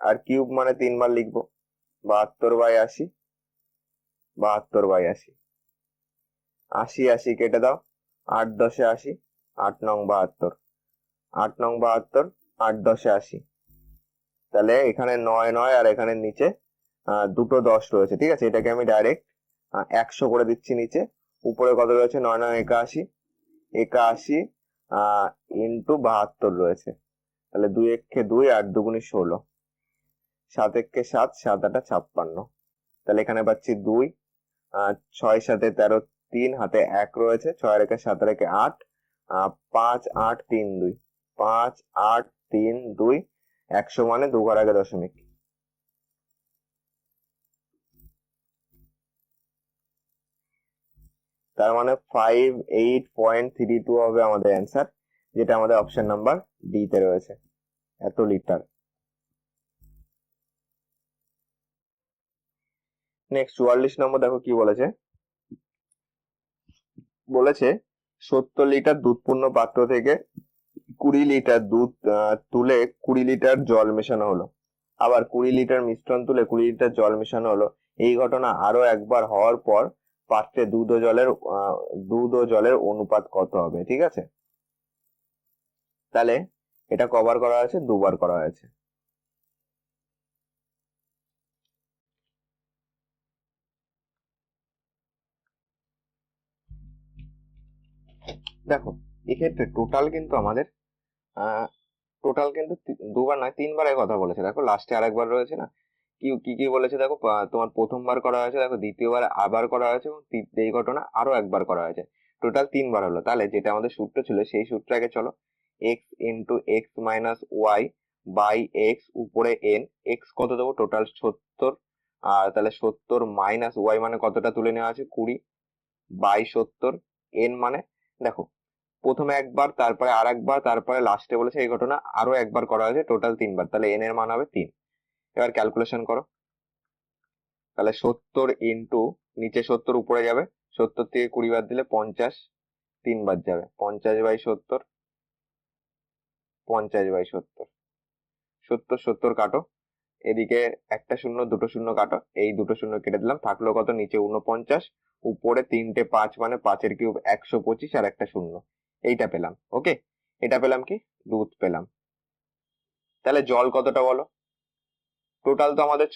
আর কিউব মানে 3 বার লিখবো, 72/80, 72/80, 80 80 কেটে দাও, 8 10 80, 8 9 72, 8 9 72, 8 10 80, তাহলে এখানে 9 9, আর এখানে নিচে দুটো 10 রয়েছে, ঠিক আছে। এটাকে আমি ডাইরেক্ট 100 করে দিচ্ছি নিচে, উপরে কত রয়েছে 9 9 81, 81 ইন্টু 72 রয়েছে, তাহলে 2 1 2, 8 2 16, 7 1 7, 7 8 56, তাহলে এখানে পাচ্ছি 2, 6 7 13, 3 হাতে 1 রয়েছে, 6 রেখে 7 রেখে 8, 5 8 3 2, 5 8 3 2, 100 মানে 2 ঘর আগে দশমিক, তার মানে 58.32 হবে আমাদের অ্যান্সার, যেটা আমাদের অপশন নাম্বার ডি তে রয়েছে, এত লিটার। নেক্সট 44 নম্বর দেখো কি বলেছে, বলেছে 70 লিটার দুধপূর্ণ পাত্র থেকে 20 লিটার দুধ তুলে 20 লিটার জল মেশানো হলো, আবার 20 লিটার মিশ্রণ তুলে 20 লিটার জল মেশানো হলো। এই ঘটনা আরো একবার হওয়ার পর পাত্রে দুধ ও জলের অনুপাত কত হবে, ঠিক আছে। তাহলে এটা কবার করা হয়েছে? দুবার করা হয়েছে। দেখো এক্ষেত্রে টোটাল কিন্তু আমাদের টোটাল কিন্তু দুবার নয় তিনবারের কথা বলেছে। দেখো লাস্টে আরেকবার রয়েছে না, কি কি কি বলেছে দেখো, তোমার প্রথমবার করা হয়েছে, দেখো দ্বিতীয়বার আবার করা হয়েছে, এবং এই ঘটনা আরো একবার করা হয়েছে। টোটাল তিনবার হলো। তাহলে যেটা আমাদের সূত্র ছিল সেই সূত্র আগে চলো, x into x minus y by x উপরে এন। এক্স কত দেবো? টোটাল 70। আর তাহলে 70 মাইনাস ওয়াই মানে কতটা তুলে নেওয়া আছে? 20 বাই 70। এন মানে দেখো প্রথমে একবার, তারপরে আর একবার, তারপরে লাস্টে বলেছে এই ঘটনা আরো একবার করা হয়েছে, টোটাল তিনবার। তাহলে এন এর মান হবে 3। এবার ক্যালকুলেশন করো। তাহলে 70 ইন্টু নিচে 70 উপরে যাবে, 70 থেকে 20 বাদ দিলে 50, 3 বাদ যাবে, 50 বাই 70, 50 বাই 70, 70 70 কাটো, এদিকে একটা শূন্য দুটো শূন্য কাটো, এই দুটো শূন্য কেটে দিলাম, থাকলো কত? নিচে 49, উপরে 3টে 5 মানে 5 এর কিউব 125, আর একটা শূন্য। এইটা পেলাম। ওকে, এটা পেলাম কি? দুধ পেলাম। তাহলে জল কতটা বলো? টোটাল তো আমাদের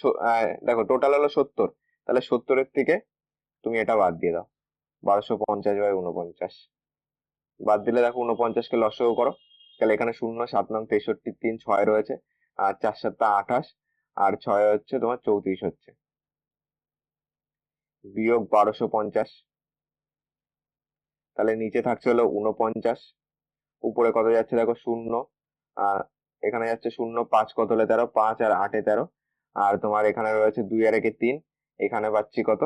দেখো টোটাল হলো 70, তাহলে 70-এর থেকে তুমি এটা বাদ দিয়ে দাও, 1250 বাই 49 বাদ দিলে দেখো 49-কে লসাগু করো। তাহলে এখানে শূন্য, 7 নং 63, 3 6 রয়েছে, আর 4 7 28, আর 6 হচ্ছে তোমার 34 হচ্ছে, বিয়োগ 1250। তাহলে নিচে থাকছে হলো 49, উপরে কত যাচ্ছে দেখো? শূন্য, আহ এখানে যাচ্ছে শূন্য, 5 কত হলে 13, 5 আর 8-এ 13, আর তোমার এখানে রয়েছে 2 আর 1-এ 3, এখানে পাচ্ছি কত?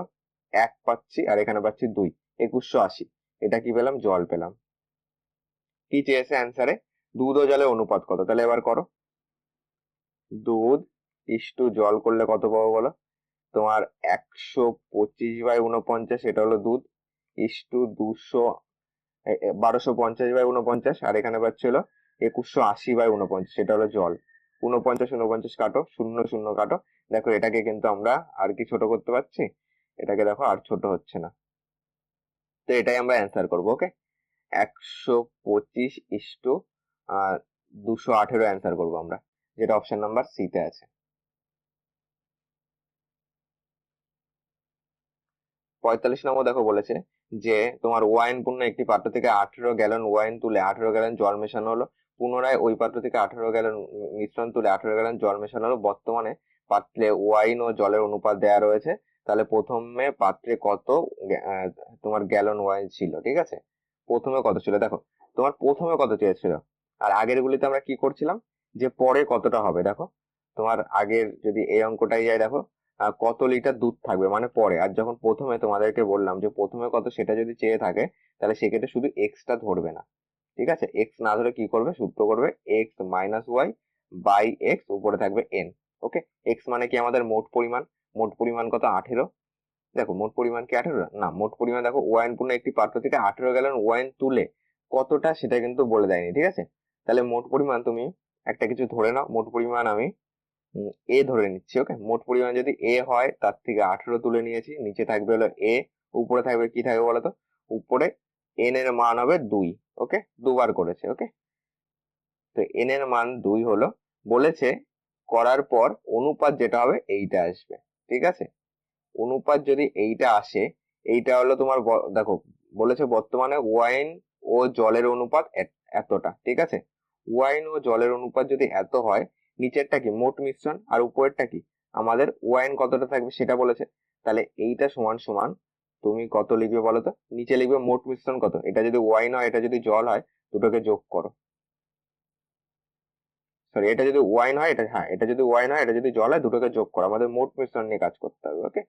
1 পাচ্ছি, আর এখানে পাচ্ছি 2, 2180। এটা কি পেলাম? জল পেলাম। কি চেয়েছে অ্যান্সারে? দুধ ও জলের অনুপাত কত? তাহলে এবার করো, দুধ ইস্টু জল করলে কত পাবো বলো? তোমার 125 বাই 49, এটা হলো দুধ, ইস্টু 1250 বাই 49, আর এখানে পাচ্ছি হলো 2180 বাই 49, সেটা হলো জল। 49 49 কাটো, শূন্য শূন্য কাটো। দেখো এটাকে কিন্তু আমরা আর কি ছোট করতে পারছি, এটাকে দেখো আর ছোট হচ্ছে না। তো এটাই আমরা অ্যান্সার করবো। ওকে, 125 ইস্টু 218 অ্যান্সার করবো আমরা, যেটা অপশন নাম্বার সি তে আছে। 45 নম্বর দেখো বলেছে যে তোমার ওয়াইন পূর্ণ একটি পাত্র থেকে 18 গ্যালন ওয়াইন তুলে 18 গ্যালন জল মেশানো হলো, পুনরায় ওই পাত্র থেকে 18 গ্যালন মিশ্রণ তুলে 18 গ্যালন জল মেশানো হলো। বর্তমানে পাত্রে ওয়াইন ও জলের অনুপাত দেওয়া রয়েছে। তাহলে প্রথমে পাত্রে কত তোমার গ্যালন ওয়াইন ছিল? ঠিক আছে, প্রথমে কত ছিল দেখো, তোমার প্রথমে কত চেয়েছিল, আর আগের গুলিতে আমরা কি করছিলাম যে পরে কতটা হবে। দেখো তোমার আগের যদি এই অঙ্কটাই যায়, দেখো কত লিটার দুধ থাকবে মানে পরে, আর যখন প্রথমে তোমাদেরকে বললাম যে প্রথমে কত সেটা যদি চেয়ে থাকে, তাহলে সেক্ষেত্রে শুধু এক্সটা ধরবে না। ঠিক আছে, এক্স না ধরে কি করবে? সূত্র করবে x minus y by x, উপরে থাকবে এন। ওকে, এক্স মানে কি? আমাদের মোট পরিমাণ। মোট পরিমাণ কত? 18। দেখো মোট পরিমাণ কি 18 না, মোট পরিমাণ দেখো ওয়াইন পূর্ণ একটি পাত্র থেকে 18 গ্যালন ওয়াইন তুলে কতটা সেটা কিন্তু বলে দেয়নি। ঠিক আছে, তাহলে মোট পরিমাণ তুমি একটা কিছু ধরে নাও, মোট পরিমাণ আমি এ ধরে নিচ্ছি। ওকে, মোট পরিমাণ যদি এ হয়, তার থেকে 18 তুলে নিয়েছি, নিচে থাকবে হলো এ, উপরে থাকবে কি থাকবে বলতো? উপরে এন এর মান হবে 2। ওকে, দুবার করেছে। ওকে, তো এন এর মান 2 হলো, বলেছে করার পর অনুপাত যেটা হবে এইটা আসবে। ঠিক আছে, অনুপাত যদি এইটা আসে, এইটা হলো তোমার দেখো বলেছে বর্তমানে ওয়াইন ও জলের অনুপাত এতটা। ঠিক আছে, ওয়াইন ও জলের অনুপাত যদি এত হয়, নিচেরটা কি? মোট মিশ্রণ, আর উপরেরটা কি? আমাদের ওয়াইন কতটা থাকবে সেটা বলেছে। তাহলে এইটা সমান সমান তুমি কত লিখবে বলো তো? নিচে লিখবে মোট মিশ্রণ কত, এটা যদি ওয়াইন হয় এটা যদি জল হয়, দুটোকে যোগ করো। সরি, এটা যদি ওয়াইন হয়, এটা হ্যাঁ, এটা যদি ওয়াইন হয় এটা যদি জল হয়, দুটোকে যোগ করো। আমাদের মোট মিশ্রণ নিয়ে কাজ করতে হবে। ওকে,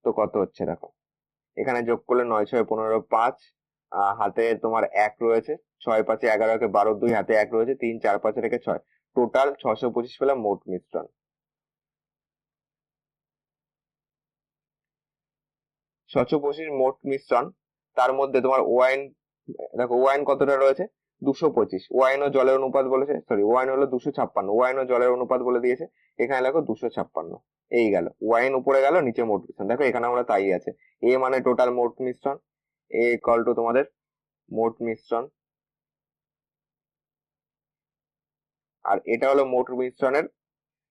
তো কত হচ্ছে দেখো, এখানে যোগ করলে 9 6 15 5, হাতে তোমার 1 রয়েছে, 6 5 11 কে 12 2, হাতে 1 রয়েছে, 3 4 5 রেখে 6, টোটাল 625 পেলাম মোট মিশ্রণ। 625 মোট মিশ্রণ, তার মধ্যে তোমার ওয়াইন, দেখো ওয়াইন কতটা রয়েছে? 225। ওয়াইন ও জলের অনুপাত বলেছে, সরি ওয়াইন হলো 256, ওয়াইন ও জলের অনুপাত বলে দিয়েছে, এখানে দেখো 256। এই গেল ওয়াইন, উপরে গেল, নিচে মোট মিশ্রণ। দেখো এখানে আমরা তাই আছে, এ মানে টোটাল মোট মিশ্রণ, এ ইকুয়াল টু তোমাদের মোট মিশ্রণ আর এটা হলো মোট মিশ্রণের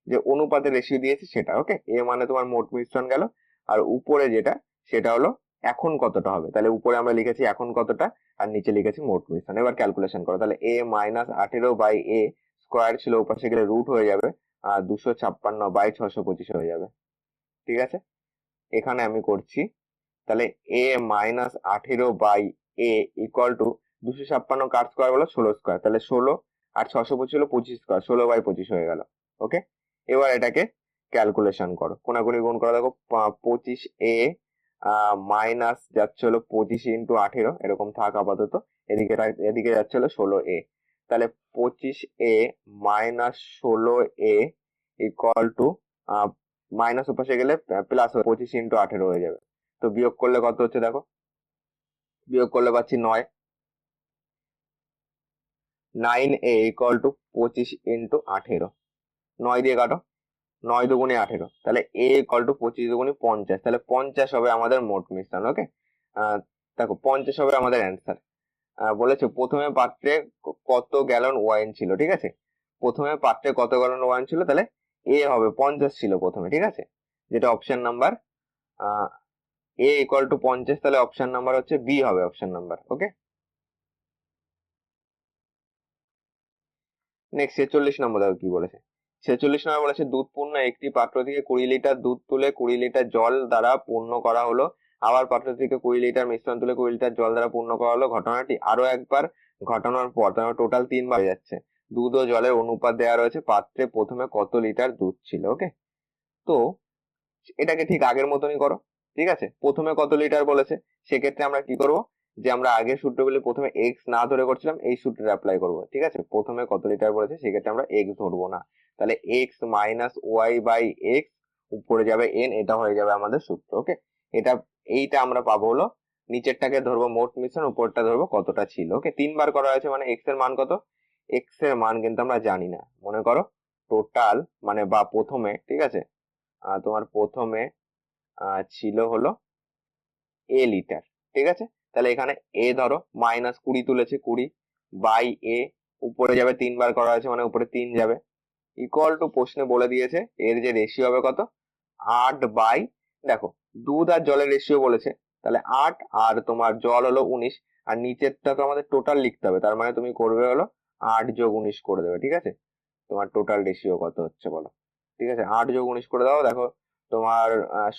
যে অনুপাতের রেশিও দিয়েছে সেটা। ওকে, এ মানে তোমার মোট মিশ্রণ গেল, আর উপরে যেটা সেটা হলো এখন কতটা হবে। তাহলে উপরে আমরা লিখেছি এখন কতটা, আর নিচে লিখেছি মোট মিশ্রণ। এবার ক্যালকুলেশন করো, তাহলে A minus 18 by A square ছিল, ওপাশে গেলে রুট হয়ে যাবে, আর 256 বাই 625 হয়ে যাবে। ঠিক আছে, এখানে আমি করছি, তাহলে A minus 18 by A equal to 256 কার স্কোয়ার বলো 16 স্কোয়ার, তাহলে 16 আর 625 হলো 25 স্কোয়ার, 16 বাই 25 হয়ে গেল। ওকে, এবার এটাকে ক্যালকুলেশন করো, কোনাকুনি গুণ করো, দেখো 25 এ মাইনাস যাচ্ছে হলো 25 ইন্টু 18, এরকম থাক আপাতত, এদিকে এদিকে যাচ্ছে হলো 16 এ, তাহলে 25 A minus 16 A equal to minus ওপাশে গেলে প্লাস 25 ইন্টু 18 হয়ে যাবে। তো বিয়োগ করলে কত হচ্ছে দেখো, বিয়োগ করলে পাচ্ছি 9, 9a ইকুয়াল টু 25 ইন্টু 18, 9 দিয়ে কাটো, 9 দুগুণে 18, তাহলে a ইকুয়াল টু 25 দুগুণে 50, তাহলে 50 হবে আমাদের মোট মিশ্রণ। ওকে, দেখো 50 হবে আমাদের অ্যান্সার। বলেছে প্রথমে পাত্রে কত গ্যালন ওয়াইন ছিল। ঠিক আছে, প্রথমে পাত্রে কত গ্যালন ওয়াইন ছিল, তাহলে এ হবে 50 ছিল প্রথমে। ঠিক আছে, যেটা option number A equal two 50, তাহলে অপশন নাম্বার হচ্ছে বি হবে অপশন নাম্বার। ওকে, নেক্সট 46 নম্বর দেখো কি বলেছে। 46 নম্বর বলেছে দুধ পূর্ণ একটি পাত্র থেকে 20 লিটার দুধ তুলে 20 লিটার জল দ্বারা পূর্ণ করা হলো, আবার পাত্র থেকে 20 লিটার মিশ্রণ তুলে 20 লিটার জল দ্বারা পূর্ণ করা হলো, ঘটনাটি আরো একবার ঘটানোর পর টোটাল 3 বার হয়ে যাচ্ছে। দুধ ও জলের অনুপাত দেওয়া রয়েছে, পাত্রে প্রথমে কত লিটার দুধ ছিল। ওকে, তো এটাকে ঠিক আগের মতনই করো। ঠিক আছে, প্রথমে কত লিটার বলেছে, সেক্ষেত্রে আমরা কি করব, যে আমরা আগের সূত্রগুলি প্রথমে এক্স না ধরে করছিলাম, এই সূত্রে অ্যাপ্লাই করব। ঠিক আছে, প্রথমে কত লিটার বলেছে সেক্ষেত্রে আমরা এক্স ধরবো না, তাহলে x minus y by x, উপরে যাবে এন, এটা হয়ে যাবে আমাদের সূত্র। ওকে, এটা এইটা আমরা পাবো হলো, নিচেরটাকে ধরবো মোট মিশ্রণ, উপরটা ধরবো কতটা ছিল। ওকে, 3 বার করা হয়েছে মানে এক্স এর মান কত, এক্স এর মান কিন্তু আমরা জানি না। মনে করো টোটাল মানে বা প্রথমে, ঠিক আছে, তোমার প্রথমে ছিল হলো এ লিটার। ঠিক আছে, তাহলে এখানে এ ধরো মাইনাস 20 তুলেছে, 20 বাই এ, উপরে যাবে 3 বার করা হয়েছে মানে উপরে 3 যাবে, ইকুয়াল টু প্রশ্নে বলে দিয়েছে এর যে রেশিও হবে কত, 8 বাই, দেখো দুধ আর জলের রেশিও বলেছে, তাহলে 8 আর তোমার জল হলো 19, আর নিচেরটা তো আমাদের টোটাল লিখতে হবে, তার মানে তুমি করবে হলো 8 যোগ 19 করে দেবে। ঠিক আছে, তোমার টোটাল রেশিও কত হচ্ছে বলো। ঠিক আছে, 8 যোগ 19 করে দাও, দেখো তোমার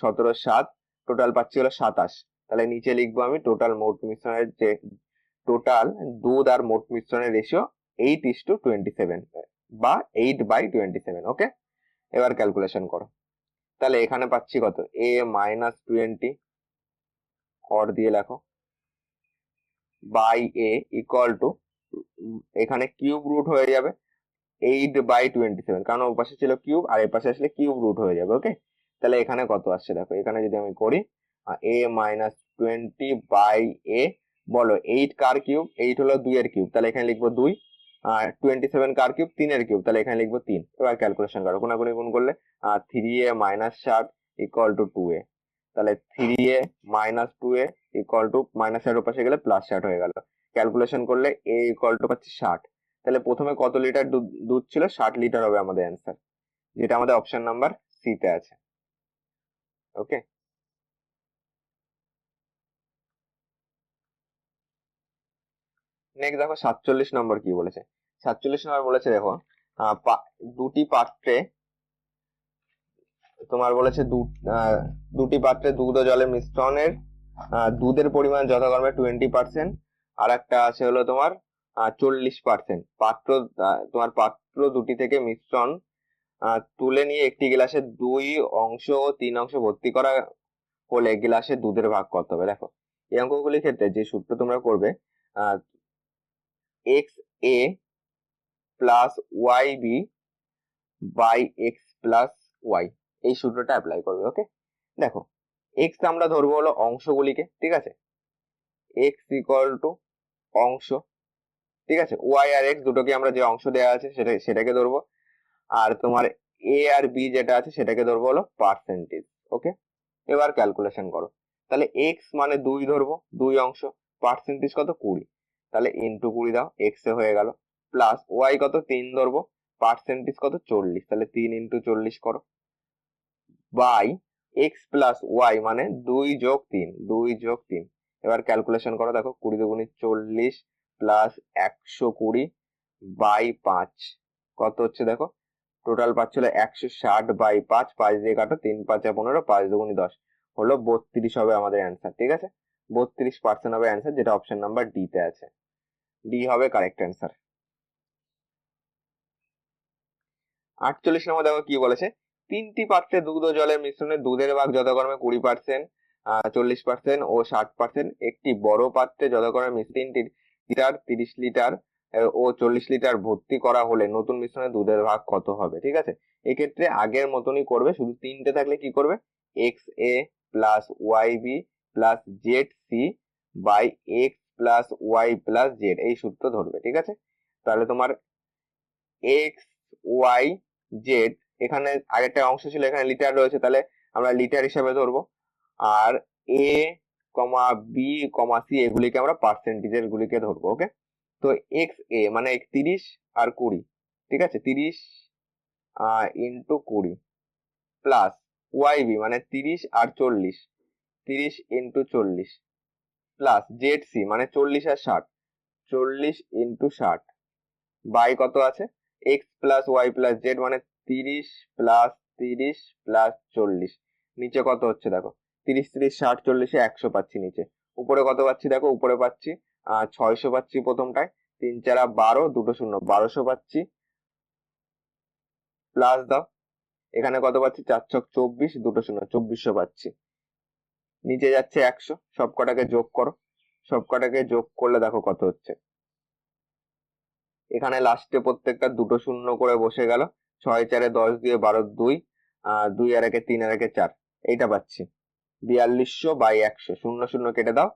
17 7, টোটাল পাচ্ছি হলো 27, তাহলে নিচে লিখবো আমি টোটাল মোট মিশ্রণের যে টোটাল দুধ আর মোট মিশ্রণের রেশিও 8:27 বা 8/27। ওকে, এবার ক্যালকুলেশন করো, তাহলে এখানে পাচ্ছি কত, এ মাইনাস 20 হর দিয়ে লেখো বাই এ ইকুয়াল টু, এখানে কিউব রুট হয়ে যাবে 8/27, কারণ ওর পাশে ছিল কিউব আর এর পাশে আসলে কিউব রুট হয়ে যাবে। ওকে, তাহলে এখানে কত আসছে দেখো, এখানে যদি আমি করি এ মাইনাস 20 বাই এ, বলো 8 কার কিউব, 8 হলো 2 এর কিউব, তাহলে এখানে লিখবো 2, আর 27 কার কিউব 3 এর কিউব, তাহলে এখানে লিখবো 3। এবার ক্যালকুলেশন করো, কোনাকুনি গুণ করলে 3a minus 60 equal to 2a, তাহলে 3a minus 2a equal to minus 60 পাশে গেলে প্লাস 60 হয়ে গেল। ক্যালকুলেশন করলে a ইকুয়াল টু পাচ্ছি 60, তাহলে প্রথমে কত লিটার দুধ ছিল, 60 লিটার হবে আমাদের অ্যান্সার, যেটা আমাদের অপশন নাম্বার সি তে আছে। ওকে, নেক্সট দেখো 47 নম্বর কি বলেছে। 47 নম্বর বলেছে দেখো, দুটি পাত্রে তোমার বলেছে দুটি পাত্রে দুধ ও জলের মিশ্রণের দুধের পরিমাণ যথাক্রমে 20%, আর একটা আছে হলো তোমার 40%। পাত্র তোমার পাত্র দুটি থেকে মিশ্রণ তুলে নিয়ে একটি গ্লাসে 2 অংশ ও 3 অংশ ভর্তি করা হলে গ্লাসে দুধের ভাগ কত হবে। দেখো এই অঙ্কগুলির ক্ষেত্রে যে সূত্র তোমরা করবে, x a plus y b by x plus y, এই সূত্রটা অ্যাপ্লাই করবে। ওকে, দেখো এক্স আমরা ধরবো হলো অংশগুলিকে। ঠিক আছে, এক্স ইকুয়াল টু অংশ, ঠিক আছে, ওয়াই আর এক্স দুটোকে আমরা যে অংশ দেওয়া আছে সেটাকে ধরবো, আর তোমার এ আর বি যেটা আছে সেটাকে ধরবো হলো পার্সেন্টেজ। ওকে, এবার ক্যালকুলেশন করো, তাহলে এক্স মানে 2 ধরবো, 2 অংশ, পার্সেন্টেজ কত 20, তাহলে ইন্টু 20 দাও, এক্স এ হয়ে গেল, প্লাস ওয়াই কত 3 ধরবো, পার্সেন্টেজ কত 40, তাহলে 3 × 40 করো, বাই এক্স প্লাস ওয়াই মানে 2 + 3, 2 + 3। এবার ক্যালকুলেশন করো, দেখো 20 × 2 = 40 প্লাস 120 বাই 5 কত হচ্ছে দেখো, টোটাল পাচ্ছিল 160 বাই 5, 5 দিয়ে কাটো, 3 × 5 = 15, 5 × 2 = 10, হলো 32 হবে আমাদের অ্যান্সার। ঠিক আছে, 32% হবে অ্যান্সার, যেটা অপশন নাম্বার ডি তে আছে। ডি হবে কারেক্ট অ্যান্সার। 48 নম্বর দেখো কি বলেছে, 3টি পাত্রে দুধ ও জলের মিশ্রণে দুধের ভাগ যথাক্রমে 20%, 40% ও 60%। একটি বড় পাত্রে যথাক্রমে 3 লিটার, 30 লিটার ও 40 লিটার ভর্তি করা হলে নতুন মিশ্রণে দুধের ভাগ কত হবে। ঠিক আছে, এক্ষেত্রে আগের মতনই করবে, শুধু 3টে থাকলে কি করবে, x a plus y b plus z c by x plus y plus z, এই সূত্র ধরবে। ঠিক আছে, তাহলে তোমার এক্স ওয়াই জেড, এখানে আগেরটা অংশ ছিল, এখানে লিটার রয়েছে, তাহলে আমরা লিটার হিসাবে ধরবো, আর এ কমা বি কমা সি এগুলিকে আমরা পার্সেন্টেজের গুলিকে ধরবো। ওকে, তো এক্স এ মানে 30 আর 20, ঠিক আছে, 30 ইন্টু 20 প্লাস ওয়াই বি মানে 30 আর 40, 30 ইন্টু 40 প্লাস জেড সি মানে 40 আর 60, 40 ইন্টু 60 বাই কত আছে, x plus y plus z মানে 30 প্লাস 30 প্লাস 40, নিচে কত হচ্ছে দেখো, 30 30 60 40 100 পাচ্ছি নিচে, উপরে কত পাচ্ছি দেখো, উপরে পাচ্ছি 600 পাচ্ছি প্রথমটায়, 3 4 12, দুটো শূন্য 1200 পাচ্ছি, প্লাস দাও, এখানে কত পাচ্ছি 4 6 24, দুটো শূন্য 2400 পাচ্ছি, নিচে যাচ্ছে 100, সব কটাকে যোগ করো, সব কটাকে যোগ করলে দেখো কত হচ্ছে, এখানে লাস্টে প্রত্যেকটা দুটো শূন্য করে বসে গেল, 6 4 10 দিয়ে 12 2, 2 আর 1 3 আর 1 4, এইটা পাচ্ছি 4200 বাই 100, শূন্য শূন্য কেটে দাও,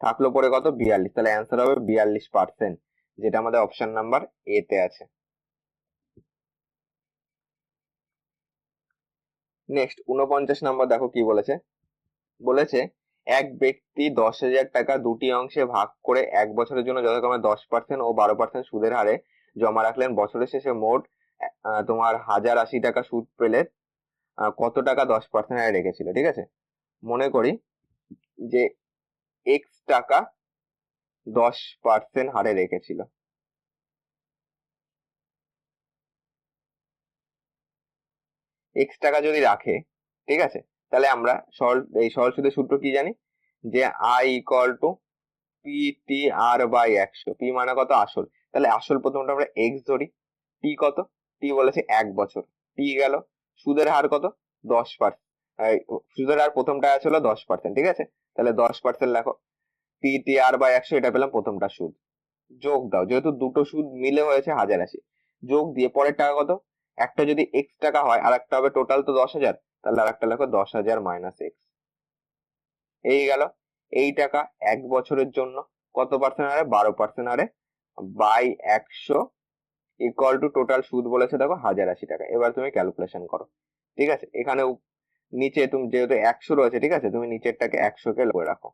থাকলো পরে কত 42, তাহলে অ্যান্সার হবে 42%, যেটা আমাদের অপশন নাম্বার এ তে আছে। নেক্সট 49 নম্বর দেখো কি বলেছে, বলেছে এক ব্যক্তি 10,000 টাকা দুটি অংশে ভাগ করে 1 বছরের জন্য যথাক্রমে 10% ও 12% সুদের হারে জমা রাখলেন, বছরের শেষে মোট তোমার 1080 টাকা সুদ পেলে কত টাকা 10% হারে রেখেছিল। ঠিক আছে, মনে করি যে এক্স টাকা 10% হারে রেখেছিল, এক্স টাকা যদি রাখে, ঠিক আছে, তাহলে আমরা এই সরল সুদের সূত্র কি জানি, যে I equal to P T R by 100, P মানে কত আসল, তাহলে আসল প্রথমটা আমরা এক্স ধরি, টি কত, টি বলেছে 1 বছর, টি গেল, সুদের হার কত 10%, সুদের হার প্রথমটা ছিল 10%, ঠিক আছে, তাহলে 10% লেখো, পি টি আর বাই 100, এটা পেলাম প্রথমটা সুদ, যোগ দাও, যেহেতু দুটো সুদ মিলে হয়েছে 1080, যোগ দিয়ে পরের টাকা কত, একটা যদি এক্স টাকা হয় আর একটা হবে টোটাল তো 10,000, তাহলে আর একটা লেখো 10,000 মাইনাস এক্স, এই গেল, এই টাকা 1 বছরের জন্য কত পার্সেন্ট হারে, 12% হারে বাই 100 ইকুয়াল টু টোটাল সুদ বলেছে দেখো 1080 টাকা। এবার তুমি ক্যালকুলেশন করো। ঠিক আছে, এখানে নিচে তুমি যেহেতু 100 রয়েছে, ঠিক আছে, তুমি নিচেরটাকে 100 কে করে রাখো,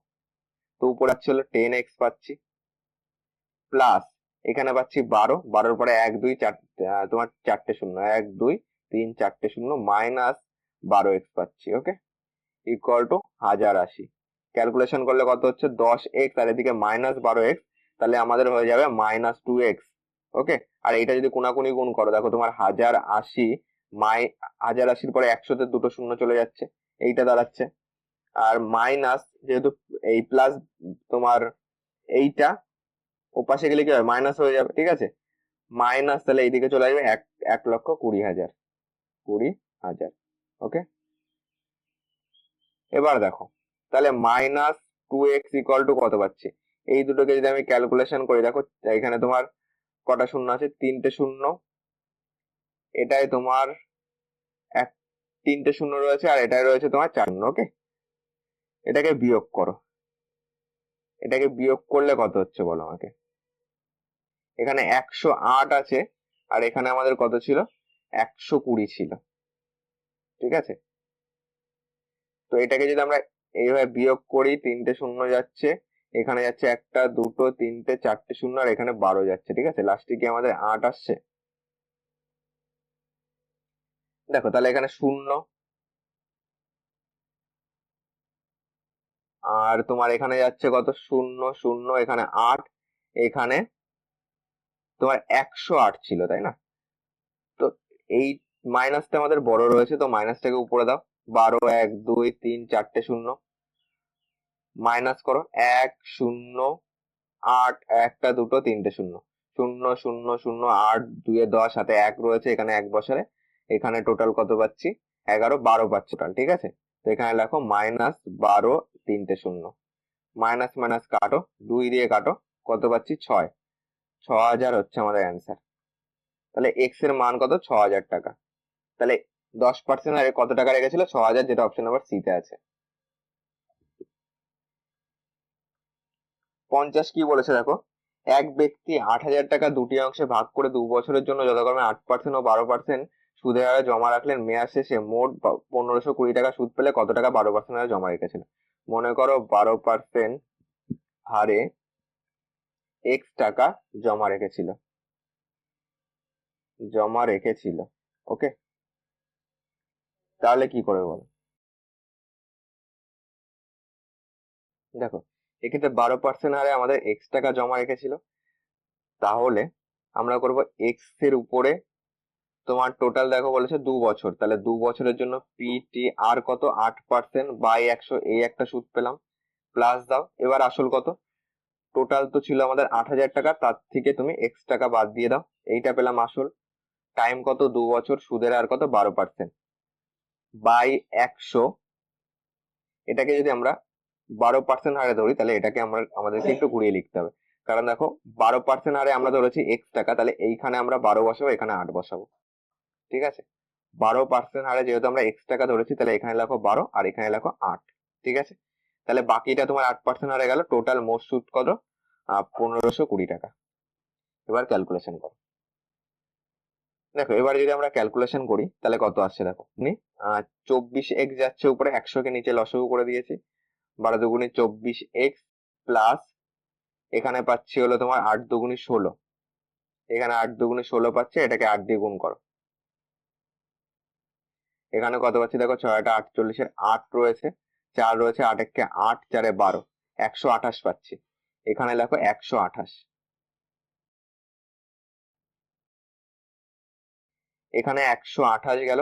তো উপরে হচ্ছে হলো 10x পাচ্ছি, প্লাস এখানে পাচ্ছি 12, 12 পরে 1 2 4, তোমার 4টে শূন্য 1 2 3 4টে শূন্য মাইনাস 12x পাচ্ছি। ওকে, ইকুয়াল টু 1080, ক্যালকুলেশন করলে কত হচ্ছে 10x আর এদিকে মাইনাস 12x, তাহলে আমাদের হয়ে যাবে মাইনাস 2x। ওকে, আর এইটা যদি কোনাকুনি গুণ করো, দেখো তোমার 1080 1080 পরে 100তে দুটো শূন্য চলে যাচ্ছে, এইটা দাঁড়াচ্ছে, আর মাইনাস যেহেতু এই প্লাস তোমার এইটা ওপাশে গেলে কি হবে, মাইনাস হয়ে যাবে। ঠিক আছে, মাইনাস তাহলে এইদিকে চলে আসবে 1,20,000, 20,000। ওকে, এবার দেখো তাহলে মাইনাস 2x ইকুয়াল টু কত পাচ্ছি, এই দুটোকে যদি আমি ক্যালকুলেশন করি, দেখো এখানে তোমার কটা শূন্য আছে, 3টে শূন্য, এটাই তোমার এক 3টে শূন্য রয়েছে, আর এটাই রয়েছে তোমার 4 শূন্য। ওকে, এটাকে বিয়োগ করো, এটাকে বিয়োগ করলে কত হচ্ছে বলো আমাকে, এখানে 108 আছে, আর এখানে আমাদের কত ছিল, 120 ছিল। ঠিক আছে, তো এটাকে যদি আমরা এইভাবে বিয়োগ করি, 3টে শূন্য যাচ্ছে, এখানে যাচ্ছে 1 2 3 4টে শূন্য, আর এখানে 12 যাচ্ছে। ঠিক আছে, লাস্টে কি আমাদের 8 আসছে, দেখো তাহলে এখানে 0, আর তোমার এখানে যাচ্ছে কত, 0 0, এখানে 8, এখানে তোমার 108 ছিল, তাই না? তো এই মাইনাসটা আমাদের বড় রয়েছে, তো মাইনাসটাকে উপরে দাও। 12, 1 2 3 4টে শূন্য, মাইনাস করো। 1 0 8, একটা দুটো তিনটে শূন্য, 0 0 0 8 2 10, হাতে 1 রয়েছে, এখানে 1 বসালে এখানে টোটাল কত পাচ্ছি, 11 12 পাচ্ছি টোটাল, ঠিক আছে? তো এখানে লেখো -12, তিনটে শূন্য, মাইনাস মাইনাস কাটো, 2 দিয়ে কাটো, কত পাচ্ছি 6, 6000 হচ্ছে আমাদের অ্যান্সার। তাহলে এক্স এর মান কত, 6000 টাকা। তাহলে 10% আরে কত টাকা রেখেছিল, 6000, যেটা অপশন নাম্বার সি তে আছে। 50 কি বলেছে দেখো, এক ব্যক্তি 8000 টাকা দুটি অংশে ভাগ করে 2 বছরের জন্য যথাক্রমে 8% ও 12% সুদের হারে জমা রাখলেন। মেয়াদ শেষে মোট 1520 টাকা সুদ পেলে কত টাকা 12% হারে জমা রেখেছিল? মনে করো 12% হারে এক্স টাকা জমা রেখেছিল, ওকে, তাহলে কি করে বলো? দেখো এক্ষেত্রে 12% হারে আমাদের এক্স টাকা জমা রেখেছিল, তাহলে আমরা করব এক্স এর উপরে তোমার টোটাল, দেখো বলেছে 2 বছর, তাহলে 2 বছরের জন্য পিটি আর কত, 8% বাই 100, এই একটা সুদ পেলাম, প্লাস দাও। এবার আসল কত, টোটাল তো ছিল আমাদের 8000 টাকা, তার থেকে তুমি এক্স টাকা বাদ দিয়ে দাও, এইটা পেলাম আসল। টাইম কত, 2 বছর, সুদের আর কত 12% বাই 100, এটাকে যদি আমরা 12% হারে ধরি, তাহলে এটাকে আমাদেরকে একটু ঘুরিয়ে লিখতে হবে। কারণ দেখো 12% হারে আমরা ধরেছি এক্স টাকা, তাহলে এইখানে আমরা 12 বসাবো, এখানে 8 বসাবো, ঠিক আছে? 12% হারে যেহেতু আমরা এক্স টাকা ধরেছি, তাহলে এখানে লেখো 12 আর এখানে লেখো 8, ঠিক আছে? তাহলে বাকিটা তোমার 8% হারে গেল, টোটাল মোট সুদ কত, 1520 টাকা। এবার ক্যালকুলেশন করো। দেখো এবার যদি আমরা ক্যালকুলেশন করি তাহলে কত আসছে দেখো, 24 এক্স যাচ্ছে উপরে, 100 কে নিচে লসাগু করে দিয়েছি, 12 দুগুণে 24 এক্স, প্লাস এখানে পাচ্ছি হলো তোমার 8 দুগুণে 16, এখানে 8 দুগুণে 16 পাচ্ছে, এটাকে 8 দিয়ে গুণ করো। এখানে কত পাচ্ছি দেখো, 6 8 48, 8 রয়েছে, 4 রয়েছে, 8 1 8, 4 12, 128 পাচ্ছি। এখানে লেখো 128, এখানে 128 গেল,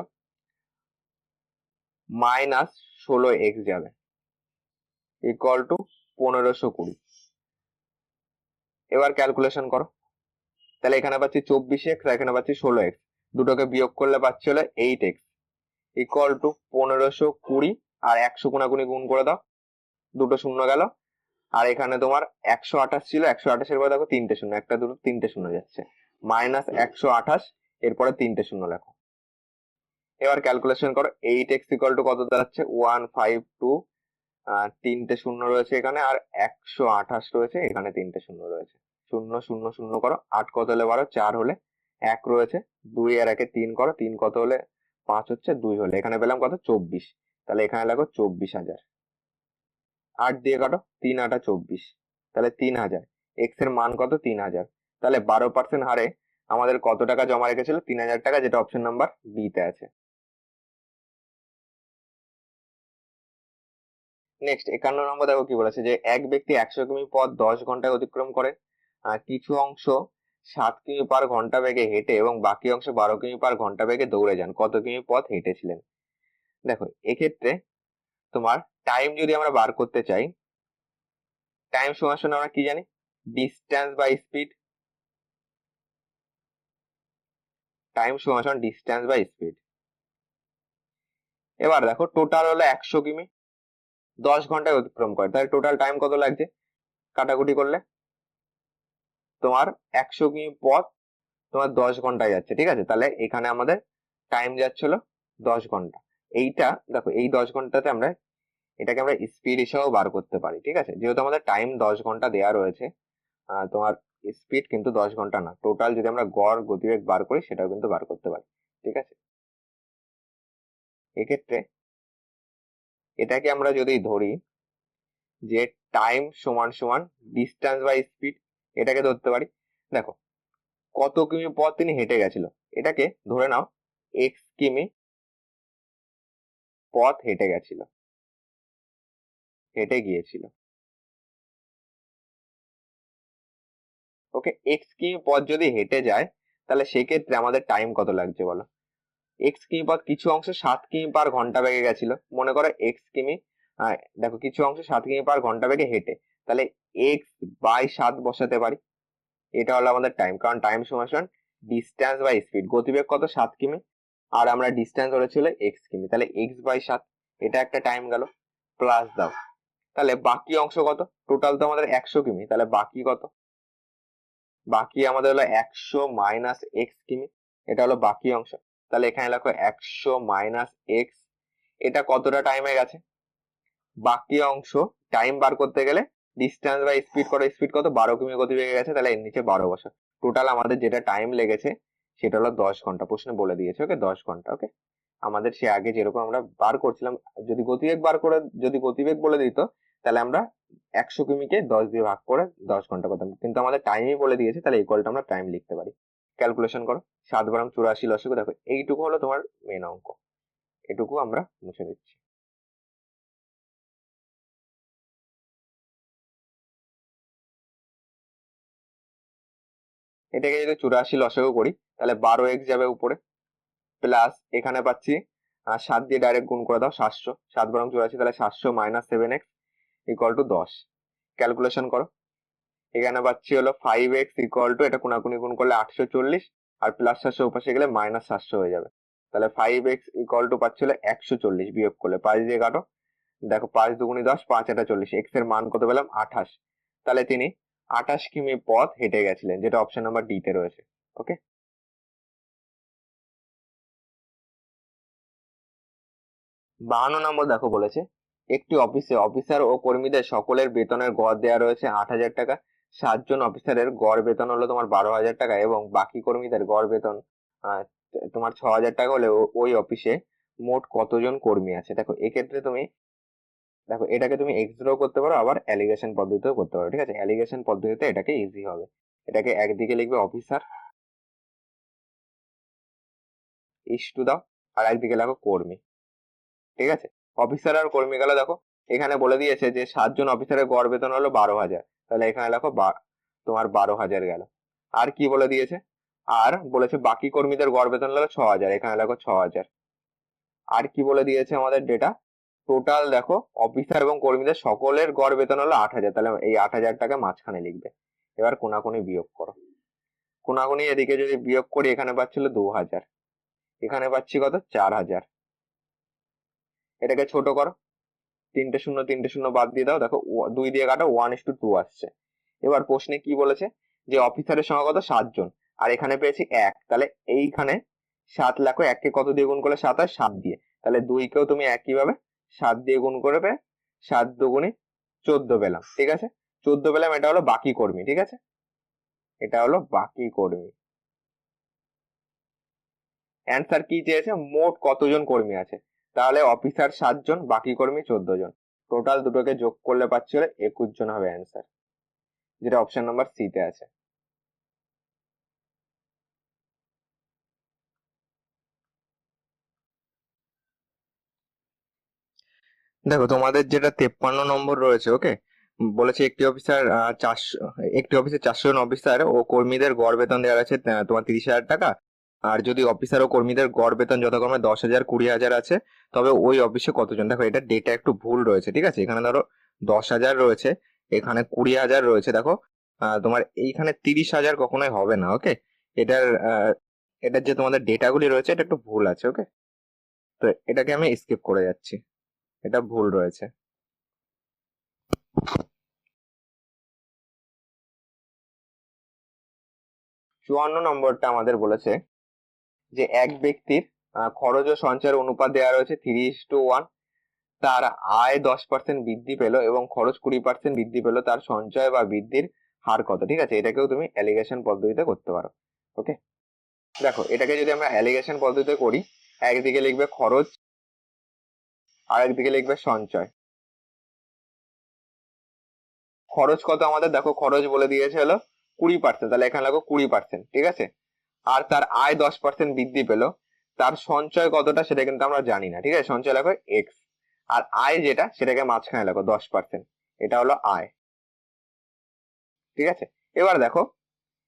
মাইনাস 16 এক্স যাবে, ইকুয়াল টু 1520। এবার ক্যালকুলেশন করো, তাহলে এখানে পাচ্ছি 24 এক্স, এখানে পাচ্ছি 16 এক্স, দুটোকে বিয়োগ করলে পাচ্ছি হলো 8 এক্স, ইকুয়াল টু 1520, আর 100 কোনাকুনি গুণ করে দাও, দুটো শূন্য গেল। আর এখানে তোমার 128 ছিল, 128-এর পরে দেখো তিনটে শূন্য, একটা দুটো তিনটে শূন্য যাচ্ছে, -128, এরপরে তিনটে শূন্য লেখো। এবার ক্যালকুলেশন করো, 8x ইকুয়াল টু কত দাঁড়াচ্ছে, 152, তিনটে শূন্য রয়েছে এখানে, আর 128 রয়েছে এখানে, তিনটে শূন্য রয়েছে, 0 0 0 করো, 8 কত হলে 12, 4 হলে 1 রয়েছে, 2 আর 1 3 করো, 3 কত হলে 5 হচ্ছে, 2 হলে এখানে পেলাম কত, 24, তাহলে এখানে লাগো 24,000। 8 দিয়ে কাটো, 3 8 24, তাহলে 3000, এক্স এর মান কত, 3000। তাহলে 12% হারে আমাদের কত টাকা জমা রেখেছিল, 3000 টাকা, যেটা অপশন নাম্বার বি তে আছে। নেক্সট 51 নম্বর দেখো কি বলেছে, যে এক ব্যক্তি 100 কিমি পথ 10 ঘন্টায় অতিক্রম করে, কিছু অংশ 7 কিমি পার ঘন্টা বেগে হেঁটে এবং বাকি অংশ 12 কিমি পার ঘন্টা বেগে দৌড়ে যান, কত কিমি পথ হেঁটেছিলেন? দেখো এক্ষেত্রে তোমার টাইম যদি আমরা বার করতে চাই, টাইম সমান সমান আমরা কি জানি, ডিস্টেন্স বাই স্পিড, টাইম সমান সমান ডিস্টেন্স বাই স্পিড। এবার দেখো টোটাল হলো 100 কিমি, 10 ঘন্টায় অতিক্রম করে, তাহলে টোটাল টাইম কত লাগছে, কাটাকুটি করলে তোমার 100 কিমি পথ তোমার 10 ঘন্টায় যাচ্ছে, ঠিক আছে? তাহলে এখানে আমাদের টাইম যাচ্ছিল 10 ঘন্টা। এইটা দেখো, এই 10 ঘন্টাতে আমরা এটাকে আমরা স্পিড হিসাবেও বার করতে পারি, ঠিক আছে? যেহেতু আমাদের টাইম 10 ঘন্টা দেওয়া রয়েছে, তোমার স্পিড কিন্তু 10 ঘন্টা না, টোটাল যদি আমরা গড় গতিবেগ বার করি সেটাও কিন্তু বার করতে পারি, ঠিক আছে? এক্ষেত্রে এটাকে আমরা যদি ধরি যে টাইম সমান সমান ডিস্টেন্স বাই স্পিড, এটাকে ধরতে পারি। দেখো কত কিমি পথ তিনি হেঁটে গেছিল, এটাকে ধরে নাও এক্স কিমি পথ হেঁটে গিয়েছিল। ওকে, এক্স কিমি পথ যদি হেঁটে যায় তাহলে সেক্ষেত্রে আমাদের টাইম কত লাগছে বলো। এক্স কিমি পথ কিছু অংশ 7 কিমি পার ঘন্টা বেগে গেছিল, মনে করো এক্স কিমি, দেখো কিছু অংশ 7 কিমি পার ঘন্টা বেগে হেঁটে, তাহলে এক্স বাই 7 বসাতে পারি। এটা হলো আমাদের টাইম, কারণ টাইম সমান ডিস্টেন্স বাই স্পিড। গতিবেগ কত 7 কিমি, আর আমরা ডিস্টেন্স ধরেছিল এক্স কিমি, তাহলে এক্স বাই 7, এটা একটা টাইম গেল। প্লাস দাও, তাহলে বাকি অংশ কত, টোটাল তো আমাদের 100 কিমি, তাহলে বাকি কত, বাকি আমাদের হলো 100 মাইনাস এক্স কিমি, এটা হলো বাকি অংশ। তাহলে এখানে লেখো 100 মাইনাস এক্স, এটা কতটা টাইমে গেছে। বাকি অংশ টাইম বার করতে গেলে ডিস্টেন্স বাই স্পিড করো, স্পিড কত 12 কিমি গতিবেগে গেছে, তাহলে এর নিচে 12 বসা। টোটাল আমাদের যেটা টাইম লেগেছে সেটা হলো 10 ঘন্টা, প্রশ্নে বলে দিয়েছে। ওকে, 10 ঘন্টা। ওকে, আমাদের সে আগে যেরকম আমরা বার করছিলাম, যদি গতিবেগ বলে দিত তাহলে আমরা 100 কিমিকে 10 দিয়ে ভাগ করে 10 ঘন্টা করতাম, কিন্তু আমাদের টাইমই বলে দিয়েছে, তাহলে ইকুয়ালটা আমরা টাইম লিখতে পারি। ক্যালকুলেশন করো, 7 × 84 লসাগু, দেখো এইটুকু হলো তোমার মেন অঙ্ক, এটুকু আমরা মুছে দিচ্ছি। এটাকে যদি 84 লসাগু করি তাহলে 12x যাবে উপরে, প্লাস এখানে পাচ্ছি 7 দিয়ে ডাইরেক্ট গুণ করে দাও 700, 7 × 84, তাহলে 700 minus 7x equal to 10। Calculation করো, এখানে পাচ্ছি হলো 5x ইকুয়াল টু, এটা কোনাকুনি গুণ করলে 840, আর প্লাস 700 উপাশে গেলে মাইনাস 700 হয়ে যাবে। তাহলে 5x ইকুয়াল টু পাচ্ছি হলো 140, বিয়োগ করলে 5 দিয়ে কাটো, দেখো 5 দুগুণি 10, 5 এটা 40, এক্স এর মান কত পেলাম 28। তাহলে তিনি 28 কিমি পথ হেঁটে গেছিলেন, যেটা অপশন নাম্বার ডি তে রয়েছে। ওকে, 52 নম্বর দেখো বলেছে, একটি অফিসে অফিসার ও কর্মীদের সকলের বেতনের গড় দেওয়া রয়েছে 8,000 টাকা। 7 জন অফিসারের গড় বেতন হলো তোমার 12,000 টাকা, এবং বাকি কর্মীদের গড় বেতন আহ, তোমার 6,000 টাকা হলে ওই অফিসে মোট কতজন কর্মী আছে। দেখো এক্ষেত্রে তুমি, দেখো এটাকে তুমি এক্স করতে পারো, আবার অ্যালিগেশন পদ্ধতিতেও করতে পারো। ঠিক আছে, অ্যালিগেশন পদ্ধতিতে এটাকে ইজি হবে। এটাকে একদিকে লিখবে অফিসার ইস টু দাও, আর একদিকে লেখো কর্মী। ঠিক আছে, অফিসার আর কর্মী গেল। দেখো এখানে বলে দিয়েছে যে 7 জন অফিসারের গড় বেতন হলো 12,000, তাহলে এখানে লেখো তোমার 12,000 গেল। আর কি বলে দিয়েছে, আর বলেছে বাকি কর্মীদের গড় বেতন হলো 6,000, এখানে লেখো 6,000। আর কি বলে দিয়েছে আমাদের ডেটা, টোটাল দেখো অফিসার এবং কর্মীদের সকলের গড় বেতন হলো 8,000, তাহলে এই 8,000 টাকা মাঝখানে লিখবে। এবার কোনাকুনি বিয়োগ করো, কোনাকুনি এদিকে যদি বিয়োগ করি এখানে পাচ্ছিল 2,000, এখানে পাচ্ছি কত 4,000। এটাকে ছোট করো, 3 শূন্য বাদ দিয়ে দাও, দেখো 2 দিয়ে কাটো, 1:2 আসছে। এবার প্রশ্নে কি বলেছে, যে অফিসারের সংখ্যা কত 7 জন, আর এখানে পেয়েছি 1, তাহলে এইখানে 7 লেখো, 1কে কত দিয়ে গুণ করলে 7 হয়, 7 দিয়ে, তাহলে 2কেও তুমি একইভাবে 7 দিয়ে গুণ করবে, 7 দুগুণে 14 পেলাম। ঠিক আছে, 14 পেলাম, এটা হলো বাকি কর্মী। ঠিক আছে, এটা হলো বাকি কর্মী। অ্যান্সার কি চেয়েছে, মোট কতজন কর্মী আছে, তাহলে অফিসার 7 জন, বাকি কর্মী 14 জন, টোটাল দুটোকে যোগ করলে পাচ্ছি হলো 21 জন হবে অ্যান্সার, যেটা অপশন নাম্বার সি তে আছে। দেখো তোমাদের যেটা 53 নম্বর রয়েছে, ওকে, বলেছে একটি অফিসে 400 জন অফিসার ও কর্মীদের গড় বেতন দেওয়া আছে তোমার 30,000 টাকা। আর যদি অফিসার ও কর্মীদের গড় বেতন যথাক্রমে 10,000, 20,000 আছে, তবে ওই অফিসে কতজন। দেখো এটা ডেটা একটু ভুল রয়েছে। ঠিক আছে, এখানে ধরো 10,000 রয়েছে, এখানে 20,000 রয়েছে। দেখো তোমার এইখানে 30,000 কখনোই হবে না। ওকে, এটার এটার যে তোমাদের ডেটাগুলি রয়েছে এটা একটু ভুল আছে। ওকে, তো এটাকে আমি স্কিপ করে যাচ্ছি, এটা ভুল রয়েছে। 54 নম্বরটা আমাদের বলেছে যে এক ব্যক্তির খরচ ও সঞ্চয়ের অনুপাত দেওয়া রয়েছে 3:1, তার আয় 10% বৃদ্ধি পেল এবং খরচ 20% বৃদ্ধি পেল, তার সঞ্চয় বা বৃদ্ধির হার কত। ঠিক আছে, এটাকেও তুমি অ্যালিগেশন পদ্ধতিতে করতে পারো। ওকে, দেখো এটাকে যদি আমরা অ্যালিগেশন পদ্ধতিতে করি, একদিকে লিখবে খরচ আর একদিকে লিখবে সঞ্চয়। খরচ কত আমাদের, দেখো খরচ বলে দিয়েছে হলো 20%, তাহলে এখানে লাগো 20%। ঠিক আছে, আর তার আয় 10% বৃদ্ধি পেল, তার সঞ্চয় কতটা সেটা কিন্তু আমরা জানি না, ঠিক আছে? সঞ্চয় লেখো এক্স, আর আয় যেটা সেটাকে মাঝখানে লেখো 10%, এটা হলো আয়, ঠিক আছে? এবার দেখো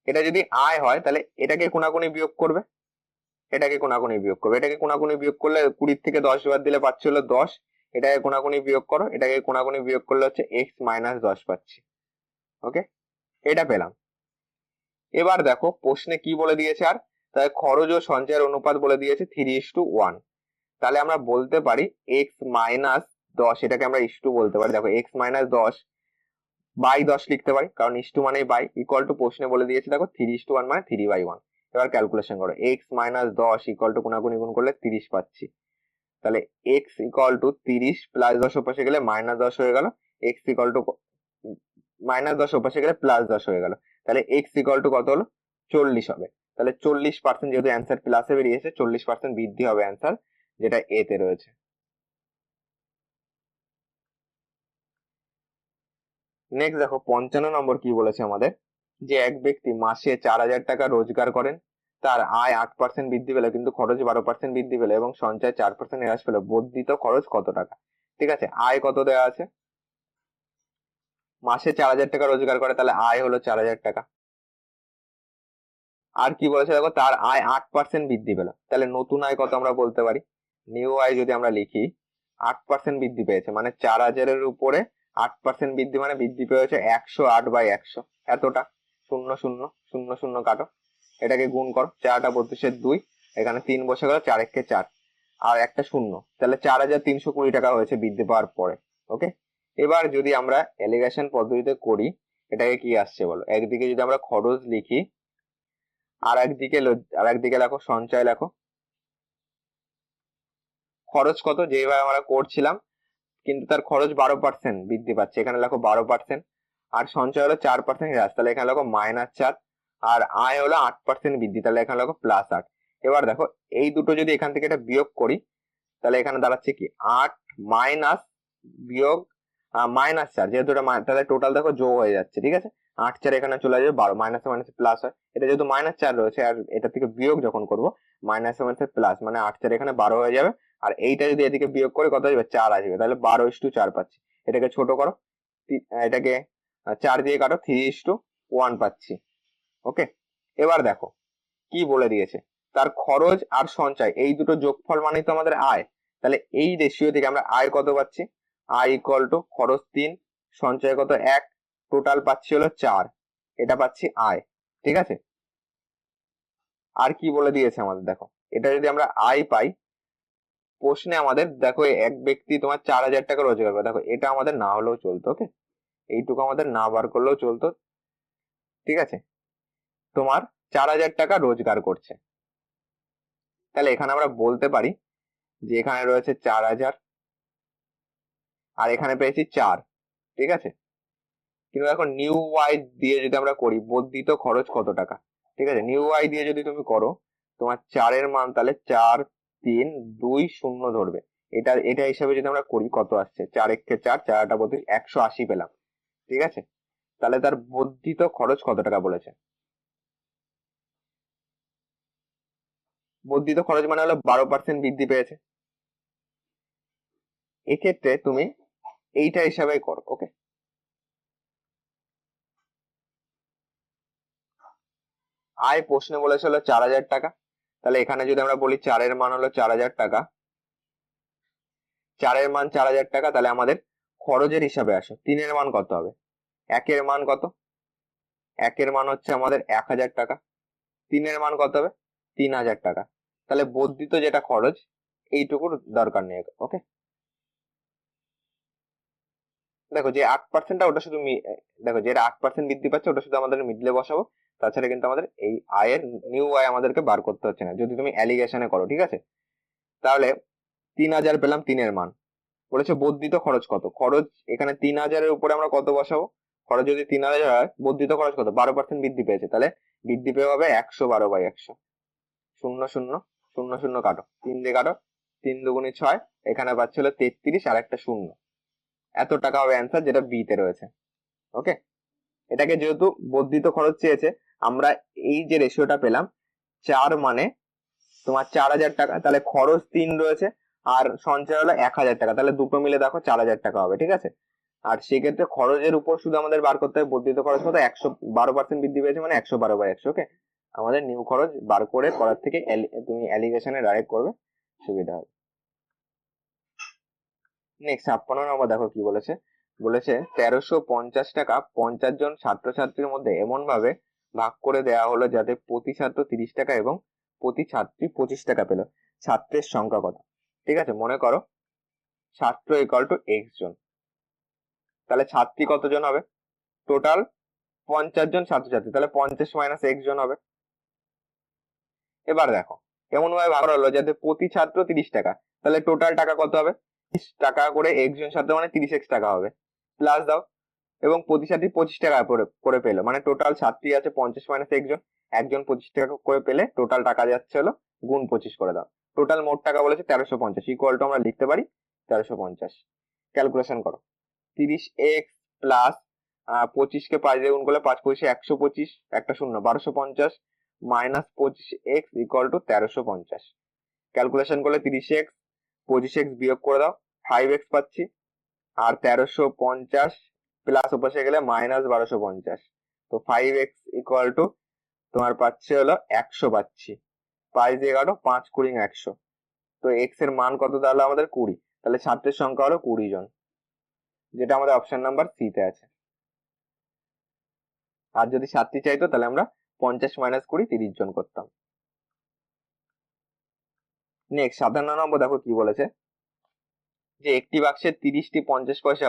এটা যদি আয় হয় তাহলে এটাকে কোনাকুনি বিয়োগ করবে, এটাকে কোনাকুনি বিয়োগ করবে, এটাকে কোনাকুনি বিয়োগ করলে 20 থেকে 10 বাদ দিলে পাচ্ছি হলো 10, এটাকে কোনাকুনি বিয়োগ করো, এটাকে কোনাকুনি বিয়োগ করলে হচ্ছে এক্স মাইনাস 10 পাচ্ছি। ওকে, এটা পেলাম। এবার দেখো প্রশ্নে কি বলে দিয়েছে, আর তাই খরচ ও সঞ্চয়ের অনুপাত বলে দিয়েছে 3:1। তাহলে আমরা বলতে পারি এক্স মাইনাস 10, এটাকে আমরা ইস টু বলতে পারি। দেখো এক্স মাইনাস 10 বাই 10 লিখতে পারি, কারণ ইস টু মানে বাই, ইকুয়াল টু প্রশ্নে বলে দিয়েছে দেখো 3:1 মানে 3/1। এবার ক্যালকুলেশন করো, এক্স মাইনাস 10 ইকুয়াল টু কোনাকুনি গুণ করলে 30 পাচ্ছি। তাহলে এক্স ইকুয়াল টু 30 প্লাস 10 ওপাশে গেলে মাইনাস 10 হয়ে গেল, এক্স ইকুয়াল টু মাইনাস 10 ওপাশে গেলে প্লাস 10 হয়ে গেল, তাহলে এক্স ইকুয়াল টু কত হলো 40 হবে। তাহলে 40%, যেহেতু অ্যান্সার প্লাসে বেরিয়েছে, 40% বৃদ্ধি হবে অ্যান্সার, যেটা এ তে রয়েছে। নেক্সট দেখো 55 নম্বর কি বলেছে আমাদের, যে এক ব্যক্তি মাসে 4,000 টাকা রোজগার করেন, তার আয় 8% বৃদ্ধি পেল কিন্তু খরচ 12% বৃদ্ধি পেল এবং সঞ্চয় 4% হ্রাস পেল, বর্ধিত খরচ কত টাকা? ঠিক আছে, আয় কত দেওয়া আছে, মাসে 4,000 টাকা রোজগার করে, তাহলে আয় হলো 4,000 টাকা। আর কি বলেছে দেখো, তার আয় 8% বৃদ্ধি পেল, তাহলে নতুন আয় কত আমরা বলতে পারি, নিউ আয় যদি আমরা লিখি 8% বৃদ্ধি পেয়েছে, মানে 4,000-এর উপরে 8% বৃদ্ধি, মানে বৃদ্ধি পেয়েছে 108/100, এতটা। 0 0 0 0 কাটো, এটাকে গুণ করো, 4×32, এখানে 3 বসে গেল, 4 একে 4 আর একটা শূন্য, তাহলে 4,320 টাকা হয়েছে বৃদ্ধি পাওয়ার পরে। ওকে, এবার যদি আমরা এলিগেশন পদ্ধতিতে করি, এটাকে কি আসছে বলো, একদিকে যদি আমরা খরচ লিখি, আর একদিকে লেখো সঞ্চয় লেখো। খরচ কত, যেভাবে আমরা করছিলাম, কিন্তু তার খরচ 12% বৃদ্ধি পাচ্ছে, এখানে লেখো 12%, আর সঞ্চয় হলো 4% হ্রাস, তাহলে এখানে লেখো -4, আর আয় হলো 8% বৃদ্ধি, তাহলে এখানে লেখো +8। এবার দেখো এই দুটো যদি এখান থেকে এটা বিয়োগ করি, তাহলে এখানে দাঁড়াচ্ছে কি 8 মাইনাস বিয়োগ -4, যেহেতু এটা তাহলে টোটাল দেখো যোগ হয়ে যাচ্ছে, ঠিক আছে? 8 4 এখানে চলে যাবে 12, মাইনাসে মাইনাসে প্লাস হয়, এটা যেহেতু -4 রয়েছে, আর এটা থেকে বিয়োগ যখন করবো মাইনাসে মাইনাসে প্লাস, মানে 8 4 এখানে 12 হয়ে যাবে, আর এইটা যদি এদিকে বিয়োগ করে কত আসবে 4 আসবে, তাহলে 12:4 পাচ্ছি। এটাকে ছোট করো, এটাকে 4 দিয়ে কাটো, 3:1 পাচ্ছি। ওকে, এবার দেখো কি বলে দিয়েছে, তার খরচ আর সঞ্চয় এই দুটো যোগফল মানেই তো আমাদের আয়, তাহলে এই রেশিও থেকে আমরা আয় কত পাচ্ছি, আয় ইকুয়াল টু খরচ 3, সঞ্চয় কত 1, টোটাল পাচ্ছি হলো 4, এটা পাচ্ছি আয়, ঠিক আছে? আর কি বলে দিয়েছে আমাদের দেখো, এটা যদি আমরা আয় পাই, প্রশ্নে আমাদের দেখো এক ব্যক্তি তোমার 4,000 টাকা রোজগার করে, দেখো এটা আমাদের না হলেও চলতো, ওকে, এইটুকু আমাদের না বার করলেও চলতো, ঠিক আছে? তোমার 4,000 টাকা রোজগার করছে, তাহলে এখানে আমরা বলতে পারি যে এখানে রয়েছে 4,000, আর এখানে পেয়েছি 4, ঠিক আছে? কিন্তু এখন নিউ ওয়াই দিয়ে যদি আমরা করি, বর্ধিত খরচ কত টাকা, ঠিক আছে? নিউ ওয়াই দিয়ে যদি তুমি করো, তোমার 4-এর মান তাহলে 4 3 2 0 ধরবে, এটা হিসাবে যদি আমরা করি কত আসছে, 4 একে 4 4টা 32, 180 পেলাম, ঠিক আছে? তাহলে তার বর্ধিত খরচ কত টাকা বলেছে, বর্ধিত খরচ মানে হলো 12% বৃদ্ধি পেয়েছে, এক্ষেত্রে তুমি এইটা হিসাবে করো। ওকে, আয় প্রশ্নে বলেছিল 4,000 টাকা, তাহলে এখানে যদি আমরা বলি 4-এর মান হলো 4,000 টাকা, 4-এর মান 4,000 টাকা, তাহলে আমাদের খরচের হিসাবে আসো 3-এর মান কত হবে, 1-এর মান কত, 1-এর মান হচ্ছে আমাদের 1,000 টাকা, 3-এর মান কত হবে 3,000 টাকা, তাহলে বর্ধিত যেটা খরচ এইটুকুর দরকার নেই। ওকে, দেখো যে 8%টা ওটা শুধু দেখো যে 8% বৃদ্ধি পাচ্ছে ওটা শুধু আমাদের মিডলে বসাবো, তাছাড়া কিন্তু আমাদের এই আয়ের নিউ আয় আমাদেরকে বার করতে হচ্ছে না, যদি তুমি অ্যালিগেশনে করো, ঠিক আছে? তাহলে 3,000 পেলাম 3-এর মান, বলেছে বর্ধিত খরচ কত, খরচ এখানে 3,000-এর উপরে আমরা কত বসাবো, খরচ যদি 3,000 হয়, বর্ধিত খরচ কত 12% বৃদ্ধি পেয়েছে, তাহলে বৃদ্ধি পেয়ে হবে 112/100, 0 0 0 0 কাটো, 3 দিয়ে কাটো, 3 2 6, এখানে পাচ্ছিল 33 আর একটা শূন্য, এত টাকা হবে অ্যান্সার, যেটা বি তে রয়েছে। ওকে, এটাকে যেহেতু বর্ধিত খরচ চেয়েছে, আমরা এই যে রেশিওটা পেলাম 4 মানে তোমার 4,000 টাকা, তাহলে খরচ 3 রয়েছে আর সঞ্চয় হলো 1,000 টাকা, তাহলে দুটো মিলে দেখো 4,000 টাকা হবে, ঠিক আছে। আর সেক্ষেত্রে খরচের উপর শুধু আমাদের বার করতে হবে বর্ধিত খরচ কত, 112% বৃদ্ধি পেয়েছে, মানে 112/100। ওকে, আমাদের নিউ খরচ বার করে করার থেকে তুমি অ্যালিগেশনে ডাইরেক্ট করবে, সুবিধা হবে। নেক্সট 56 নম্বর দেখো কি বলেছে। বলেছে 1,350 টাকা 50 জন ছাত্রছাত্রীর মধ্যে এমন ভাবে ভাগ করে দেওয়া হলো যাতে প্রতি ছাত্র 30 টাকা এবং প্রতি ছাত্রী 25 টাকা পেল। ছাত্রের সংখ্যা কত? ঠিক আছে, মনে করো ছাত্র ইকুয়াল টু এক্স জন, তাহলে ছাত্রী কতজন হবে? টোটাল 50 জন ছাত্রছাত্রী, তাহলে 50 মাইনাস এক্স জন হবে। এবার দেখো এমন ভাবে ভাগ করা হলো যাতে প্রতি ছাত্র 30 টাকা, তাহলে টোটাল টাকা কত হবে? 30 টাকা করে একজন ছাত্র মানে 30x টাকা হবে, প্লাস দাও, এবং প্রতি ছাত্রী 25 টাকা করে পেলো, মানে টোটাল ছাত্রী আছে 50 মাইনাস একজন, একজন 25 টাকা করে পেলে টোটাল টাকা যাচ্ছে হলো গুণ 25 করে দাও। টোটাল মোট টাকা বলেছে 1,350, ইকুয়াল টু আমরা লিখতে পারি 1,350। ক্যালকুলেশন করো, 30x প্লাস 25 কে 5 দিয়ে গুণ করলে 5×5 125, একটা শূন্য 1,250 minus 25x equal to 1,350। Calculation করলে 30x 25x বিয়োগ করে দাও, 5x পাচ্ছি, আর 1,350 প্লাস ওপাশে গেলে মাইনাস 1,250, তো 5x ইকুয়াল টু তোমার পাচ্ছে হলো 100 পাচ্ছি, 5 দিয়ে কাটো, 5 20 100, তো x এর মান কত দাঁড়ালো আমাদের 20, তাহলে ছাত্রের সংখ্যা হলো 20 জন, যেটা আমাদের অপশন নাম্বার সি তে আছে। আর যদি ছাত্রী চাইতো তাহলে আমরা 50 মাইনাস 20 30 জন করতাম। নেক্সট 57 নম্বর দেখো কি বলেছে, যে একটি বাক্সের 30টি 50 পয়সা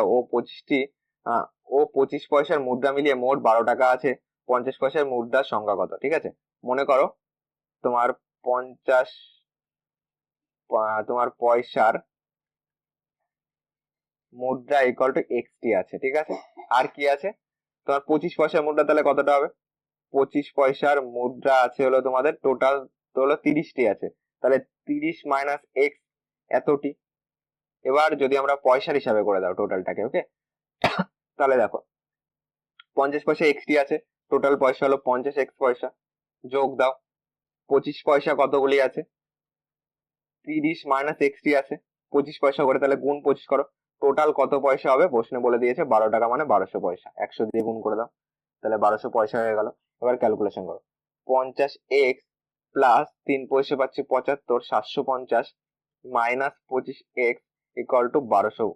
ও 25 পয়সার মুদ্রা মিলিয়ে মোট 12 টাকা আছে, 50 পয়সার মুদ্রার সংখ্যা কত? ঠিক আছে, মনে করো তোমার 50 তোমার পয়সার মুদ্রা ইকুয়াল টু এক্সটি আছে, ঠিক আছে। আর কি আছে তোমার 25 পয়সার মুদ্রা, তাহলে কতটা হবে? 25 পয়সার মুদ্রা আছে হলো তোমাদের টোটাল তো হলো 30টি আছে, তাহলে 30 মাইনাস এক্স এতটি। এবার যদি আমরা পয়সার হিসাবে করে দাও টোটালটাকে, ওকে, তাহলে দেখো 50 পয়সা এক্সটি আছে, টোটাল পয়সা হলো 50x পয়সা, যোগ দাও 25 পয়সা কতগুলি আছে? 30 মাইনাস এক্সটি আছে 25 পয়সা করে, তাহলে গুণ 25 করো, টোটাল কত পয়সা হবে? প্রশ্নে বলে দিয়েছে 12 টাকা, মানে 1200 পয়সা, 100 দিয়ে গুণ করে দাও, তাহলে 1200 পয়সা হয়ে গেল। এবার ক্যালকুলেশন করো, 50x প্লাস 3 পয়সা পাচ্ছি 75, 750 মাইনাস 25x ইকুয়াল টু 1200,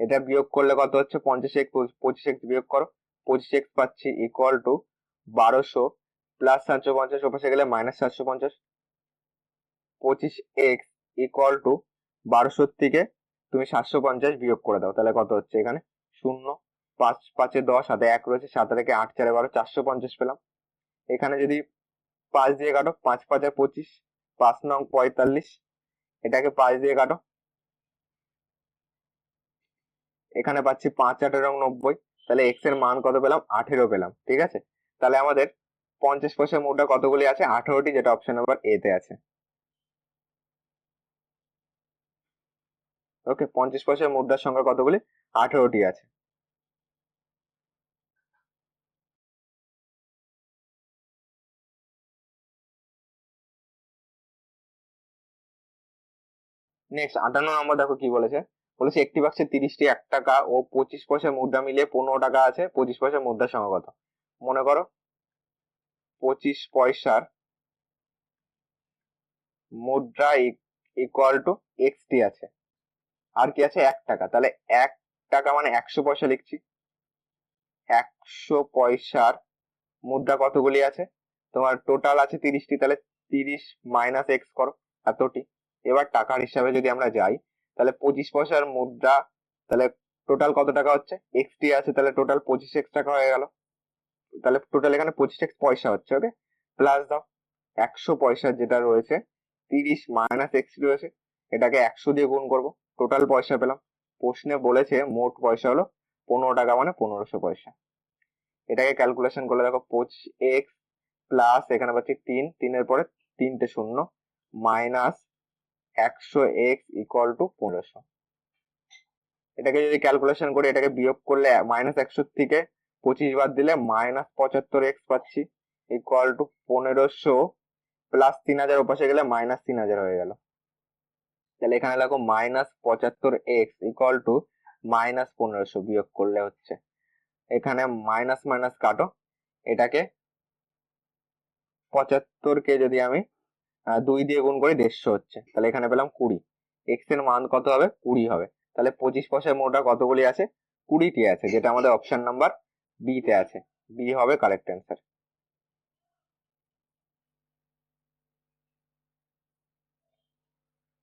এটা বিয়োগ করলে কত হচ্ছে? 50x 25x বিয়োগ করো, 25x পাচ্ছি ইকুয়াল টু 1200 প্লাস 750 ওপাশে গেলে মাইনাস 750, 25x ইকুয়াল টু 1200 থেকে তুমি 750 বিয়োগ করে দাও, তাহলে কত হচ্ছে? এখানে 0, 5 5 10, হাতে 1 রয়েছে, 7 থেকে 8 4 12, 450 পেলাম। এখানে যদি 5 দিয়ে কাটো, 5 5 25, 5 নং 45, এটাকে 5 দিয়ে কাটো, এখানে পাচ্ছি 5 8 90, তাহলে এক্স এর মান কত পেলাম? 18 পেলাম, ঠিক আছে। তাহলে আমাদের 50 পয়সার মুদ্রা কতগুলি আছে? 18টি, যেটা অপশন নাম্বার এ তে আছে। ওকে, 50 পয়সার মুদ্রার সংখ্যা কতগুলি? 18টি আছে। নেক্সট 58 নম্বর দেখো কি বলেছে। বলেছে একটি বাক্সে 30টি 1 টাকা ও 25 পয়সার মুদ্রা মিলিয়ে 15 টাকা আছে, 25 পয়সার মুদ্রার সংখ্যা কত? মনে করো 25 পয়সার মুদ্রা ইকুয়াল টু এক্সটি আছে, আর কি আছে? 1 টাকা, তাহলে 1 টাকা মানে 100 পয়সা লিখছি, 100 পয়সার মুদ্রা কতগুলি আছে? তোমার টোটাল আছে 30টি, তাহলে 30 মাইনাস এক্স করো, এতটি। এবার টাকার হিসাবে যদি আমরা যাই, তাহলে 25 পয়সার মুদ্রা, তাহলে টোটাল কত টাকা হচ্ছে? এক্সটি আছে, তাহলে টোটাল 25x টাকা হয়ে গেল, তাহলে টোটাল এখানে 25x পয়সা হচ্ছে। ওকে, প্লাস দাও 100 পয়সা যেটা রয়েছে 30 মাইনাস এক্স রয়েছে, এটাকে 100 দিয়ে গুণ করবো, টোটাল পয়সা পেলাম। প্রশ্নে বলেছে মোট পয়সা হলো 15 টাকা, মানে 1500 পয়সা। এটাকে ক্যালকুলেশন করলে দেখো 25x প্লাস এখানে পাচ্ছি 3 এর পরে 3টে শূন্য মাইনাস 100x ইকুয়াল টু 1500। এটাকে যদি ক্যালকুলেশন করি, এটাকে বিয়োগ করলে মাইনাস 100 থেকে 25 বাদ দিলে মাইনাস 75x পাচ্ছি, ইকুয়াল টু 1500 প্লাস 3000 ওপাশে গেলে মাইনাস 3000 হয়ে গেল। তাহলে এখানে দেখো -75x ইকুয়াল টু -1500 বিয়োগ করলে হচ্ছে, এখানে মাইনাস মাইনাস কাটো, এটাকে 75 কে যদি আমি 2 দিয়ে গুণ করি 150 হচ্ছে, তাহলে এখানে পেলাম 20। এক্স এর মান কত হবে? 20 হবে। তাহলে 25 পয়সায় মোটা কতগুলি আছে? 20টি আছে, যেটা আমাদের অপশন নাম্বার বি তে আছে। বি হবে কারেক্ট অ্যান্সার।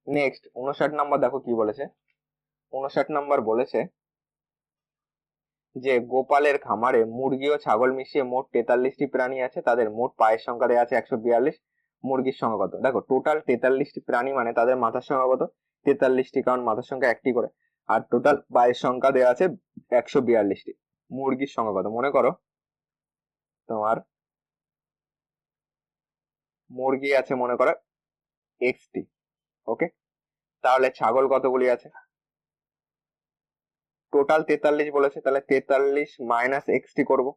নেক্সট 59 নাম্বার দেখো কি বলেছে। 59 নাম্বার বলেছে যে গোপালের খামারে মুরগি ও ছাগল মিশিয়ে মোট 43টি প্রাণী আছে, তাদের মোট পায়ের সংখ্যা দেওয়া আছে 142, মুরগির সংখ্যা কত? দেখো টোটাল 43টি প্রাণী মানে তাদের মাথার সংখ্যা কত? 43টি, কারণ মাথার সংখ্যা একটি করে। আর টোটাল পায়ের সংখ্যা দেওয়া আছে 142টি। মুরগির সংখ্যা কত? মনে করো তোমার মুরগি আছে মনে করো এক্সটি, ওকে, তাহলে ছাগল কতগুলি আছে? টোটাল 43 বলেছে, তাহলে 43 মাইনাস এক্সটি করবো।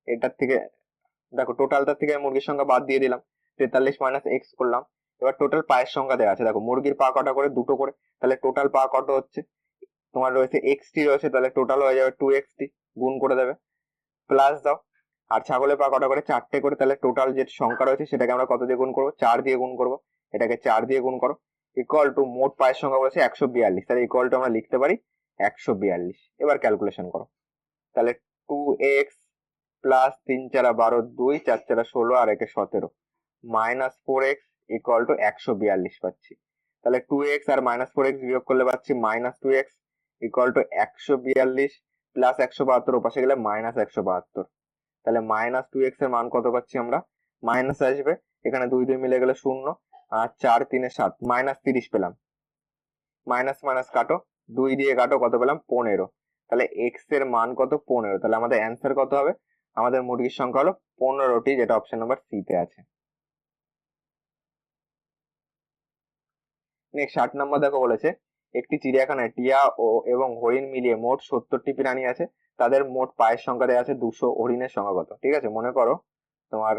এটার থেকে দেখো টোটালটার থেকে মুরগির সংখ্যা বাদ দিয়ে দিলাম, 43 মাইনাস এক্স করলাম। এবার টোটাল পায়ের সংখ্যা দেওয়া আছে, দেখো মুরগির পা কটা করে? দুটো করে, তাহলে টোটাল পা কত হচ্ছে? তোমার রয়েছে এক্সটি রয়েছে, তাহলে টোটাল হয়ে যাবে 2xt, গুণ করে দেবে, প্লাস দাও। আর ছাগলের পা কটা করে? 4টে করে, তাহলে টোটাল যে সংখ্যা রয়েছে সেটাকে আমরা কত দিয়ে গুণ করবো? 4 দিয়ে গুণ করবো। এটাকে 4 দিয়ে গুণ করো, ইকুয়াল টু মোট পায়ের সংখ্যা বলেছে 142, তাহলে ইকুয়াল টু আমরা লিখতে পারি 142। এবার ক্যালকুলেশন করো, তাহলে 2x প্লাস 3 4 12, 2 4 4 16 আর একে 17 মাইনাস 4x ইকুয়াল টু 142 পাচ্ছি। তাহলে 2x আর মাইনাস 4x বিয়োগ করলে পাচ্ছি minus 2x equal to 142 plus 172 ওপাশে গেলে মাইনাস 172, তাহলে মাইনাস 2x এর মান কত পাচ্ছি আমরা? মাইনাস আসবে, এখানে 2 2 মিলে গেলে 0, আর 4 3 7 মাইনাস 30 পেলাম। মাইনাস মাইনাস কাটো, 2 দিয়ে কাটো, কত পেলাম? 15। তাহলে এক্স এর মান কত? 15। তাহলে আমাদের অ্যান্সার কত হবে? আমাদের মুরগির সংখ্যা হলো 15টি, যেটা অপশন নাম্বার সি তে আছে। নেক্সট 60 নাম্বার দেখো বলেছে একটি চিড়িয়াখানায় টিয়া ও এবং হরিণ মিলিয়ে মোট 70টি প্রাণী আছে, তাদের মোট পায়ের সংখ্যা দেওয়া আছে 200, হরিণের সংখ্যা কত? ঠিক আছে, মনে করো তোমার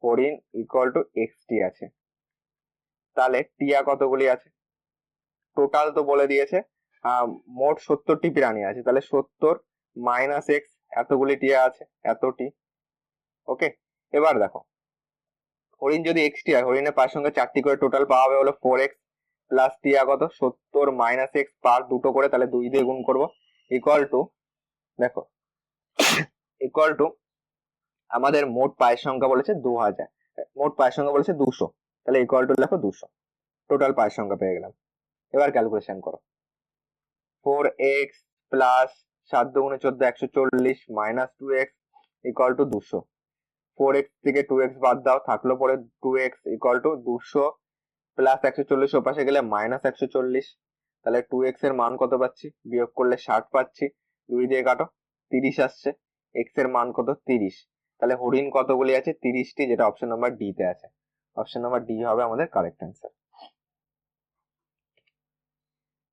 হরিণ ইকুয়াল টু এক্সটি আছে, তাহলে টিয়া কতগুলি আছে? টোটাল তো বলে দিয়েছে মোট 70টি প্রাণী আছে, তাহলে 70 মাইনাস এক্স, এতগুলি টিয়া আছে, এতটি, ওকে। এবার দেখো হরিণ যদি এক্সটি হয়, হরিণের পায়ের সঙ্গে 4টি করে, টোটাল পাওয়া হবে হলো 4x প্লাস টিয়া কত? 70 মাইনাস এক্স পার দুটো করে, তাহলে 2 দিয়ে গুণ করবো, ইকুয়াল টু দেখো ইকুয়াল টু আমাদের মোট পায়ের সংখ্যা বলেছে 2000, মোট পায়ের সংখ্যা বলেছে 200, তাহলে ইকুয়াল টু লেখো 200, টোটাল পায়ের সংখ্যা পেয়ে গেলাম। এবার ক্যালকুলেশন করো, 4x প্লাস 7 দুগুণে 14 140 minus 2x equal to 200, 4x থেকে 2x বাদ দাও, থাকলো পরে 2x ইকুয়াল টু 200 প্লাস 140 ওপাশে গেলে মাইনাস 140, তাহলে 2x এর মান কত পাচ্ছি? বিয়োগ করলে 60 পাচ্ছি, 2 দিয়ে কাটো, 30 আসছে। x এর মান কত? 30। তাহলে হরিণ কতগুলি আছে? 30টি, যেটা অপশন নাম্বার ডি তে আছে। অপশন নাম্বার ডি হবে আমাদের কারেক্ট অ্যান্সার।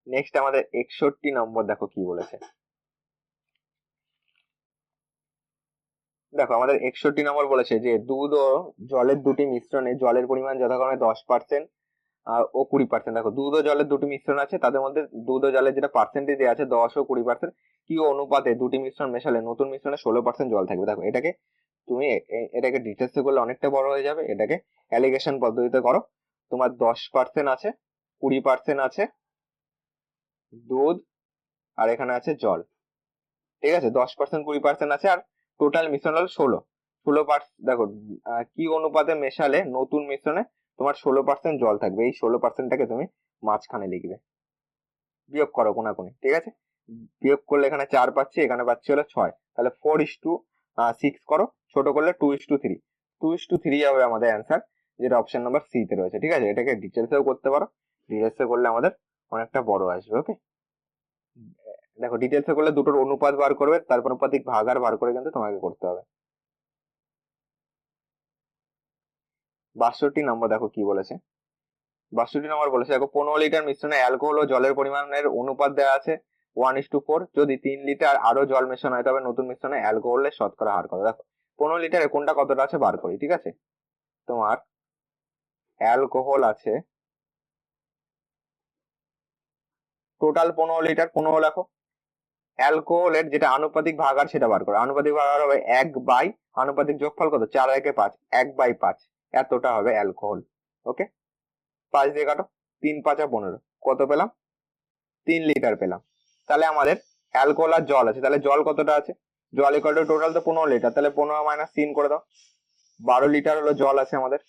নেক্সট আমাদের 61 নম্বর দেখো কি বলেছে। দেখো আমাদের 61 নম্বর বলেছে যে দুধ ও জলের দুটি মিশ্রণে জলের পরিমাণ যথাক্রমে 10% ও 20%। দেখো দুধ ও জলের দুটি মিশ্রণ আছে, তাদের মধ্যে দুধ ও জলের যেটা পার্সেন্টেজ আছে 10 ও 20%, কি অনুপাতে দুটি মিশ্রণ মেশালে নতুন মিশ্রণে 16% জল থাকবে? দেখো এটাকে তুমি এটাকে ডিটেলসে করলে অনেকটা বড় হয়ে যাবে, এটাকে অ্যালিগেশন পদ্ধতিতে করো। তোমার 10% আছে, 20% আছে দুধ, আর এখানে আছে জল, ঠিক আছে, 10% 20% আছে, আর টোটাল মিশ্রণ হলো 16%। দেখো কি অনুপাতে মেশালে নতুন মিশ্রণে তোমার 16% জল থাকবে? এই 16%টাকে তুমি মাঝখানে লিখবে, বিয়োগ করো কোনাকুনি, ঠিক আছে। বিয়োগ করলে এখানে 4 পাচ্ছি, এখানে পাচ্ছি হলো 6, তাহলে 4:6 করো, ছোট করলে 2:3, 2:3 হবে আমাদের অ্যান্সার, যেটা অপশন নাম্বার সি তে রয়েছে। ঠিক আছে, এটাকে ডিটেলসেও করতে পারো, ডিটেলসে করলে আমাদের অনেকটা বড় আসবে, ওকে। দেখো ডিটেলসে করলে দুটোর অনুপাত বার করবে, তারপর অনুপাতিক ভাগ আর বার করে কিন্তু তোমাকে করতে হবে। 62 নম্বর দেখো কি বলেছে। 62 নম্বর বলেছে দেখো 15 লিটার মিশ্রণে অ্যালকোহল ও জলের পরিমাণের অনুপাত দেওয়া আছে 1:4, যদি 3 লিটার আরো জল মেশানো হয় তবে নতুন মিশ্রণে অ্যালকোহলের শতকরা হার কত? দেখো 15 লিটারে কোনটা কতটা আছে বার করি, ঠিক আছে। তোমার অ্যালকোহল আছে টোটাল 15 লিটার। 15 লেখো। অ্যালকোহলের যেটা আনুপাতিক ভাগার সেটা বার করো। আনুপাতিক ভাগার হবে 1 বাই আনুপাতিক যোগফল কত, 4 আর 1 5, 1/5, এতটা হবে অ্যালকোহল। ওকে, 5 দিয়ে কাটো, 3 5 15, কত পেলাম, 3 লিটার পেলাম। তাহলে আমাদের অ্যালকোহল আর জল আছে, তাহলে জল কতটা আছে, জল ইকুয়াল টু টোটাল তো 15 লিটার, তাহলে 15 - 3 করে দাও, 12 লিটার হলো জল আছে আমাদের।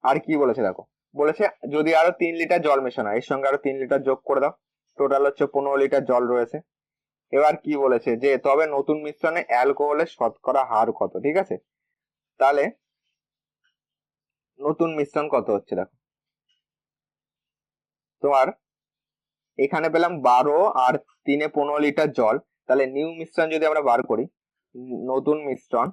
আর কি বলেছে দেখো, বলেছে যদি আরো 3 লিটার জল মেশানো হয়, এর সঙ্গে আরো 3 লিটার যোগ করে দাও, টোটাল হচ্ছে 15 লিটার জল রয়েছে। এবার কি বলেছে যে তবে নতুন মিশ্রণে অ্যালকোহলের শতকরা হার কত, ঠিক আছে। তাহলে নতুন মিশ্রণ কত হচ্ছে দেখো, তোমার এখানে পেলাম 12 আর 3 15 লিটার জল। তাহলে নিউ মিশ্রণ যদি আমরা বার করি, নতুন মিশ্রণ,